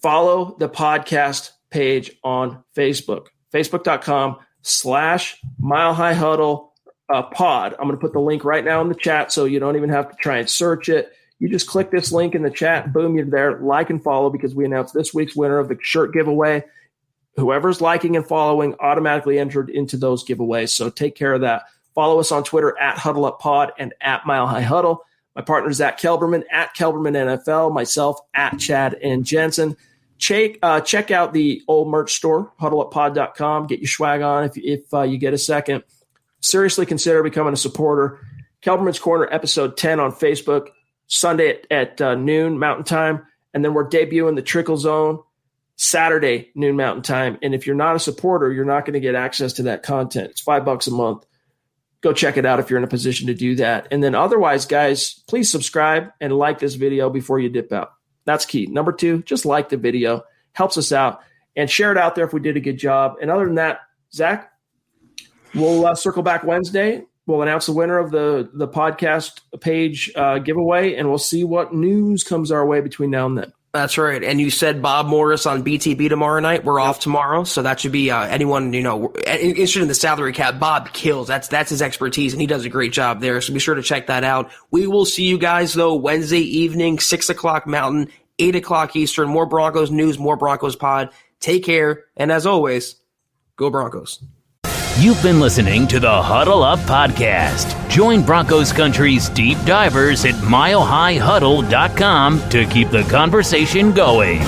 Speaker 2: follow the podcast page on Facebook. Facebook.com/Mile High Huddle pod. I'm going to put the link right now in the chat so you don't even have to try and search it. You just click this link in the chat. Boom, you're there. Like and follow because we announced this week's winner of the shirt giveaway. Whoever's liking and following automatically entered into those giveaways. So take care of that. Follow us on Twitter @HuddleUpPod and @Mile High Huddle. My partner, Zach Kelberman, @Kelberman NFL. Myself, @Chad and Jensen. Check out the old merch store, huddleuppod.com. Get your swag on if you get a second. Seriously consider becoming a supporter. Kelberman's Corner, episode 10 on Facebook, Sunday at noon Mountain Time. And then we're debuting the Trickle Zone Saturday, noon Mountain Time. And if you're not a supporter, you're not going to get access to that content. It's $5 a month. go check it out if you're in a position to do that. And then otherwise, guys, please subscribe and like this video before you dip out. That's key. Number 2, just like the video. Helps us out. And share it out there if we did a good job. And other than that, Zach, we'll circle back Wednesday. We'll announce the winner of the podcast page giveaway, and we'll see what news comes our way between now and then.
Speaker 3: That's right. And you said Bob Morris on BTB tomorrow night. We're off tomorrow, so that should be anyone interested in the salary cap. Bob kills. That's his expertise, and he does a great job there. So be sure to check that out. We will see you guys though Wednesday evening, 6:00 Mountain, 8:00 Eastern. More Broncos news, more Broncos pod. Take care, and as always, go Broncos.
Speaker 1: You've been listening to the Huddle Up Podcast. Join Broncos Country's deep divers at milehighhuddle.com to keep the conversation going.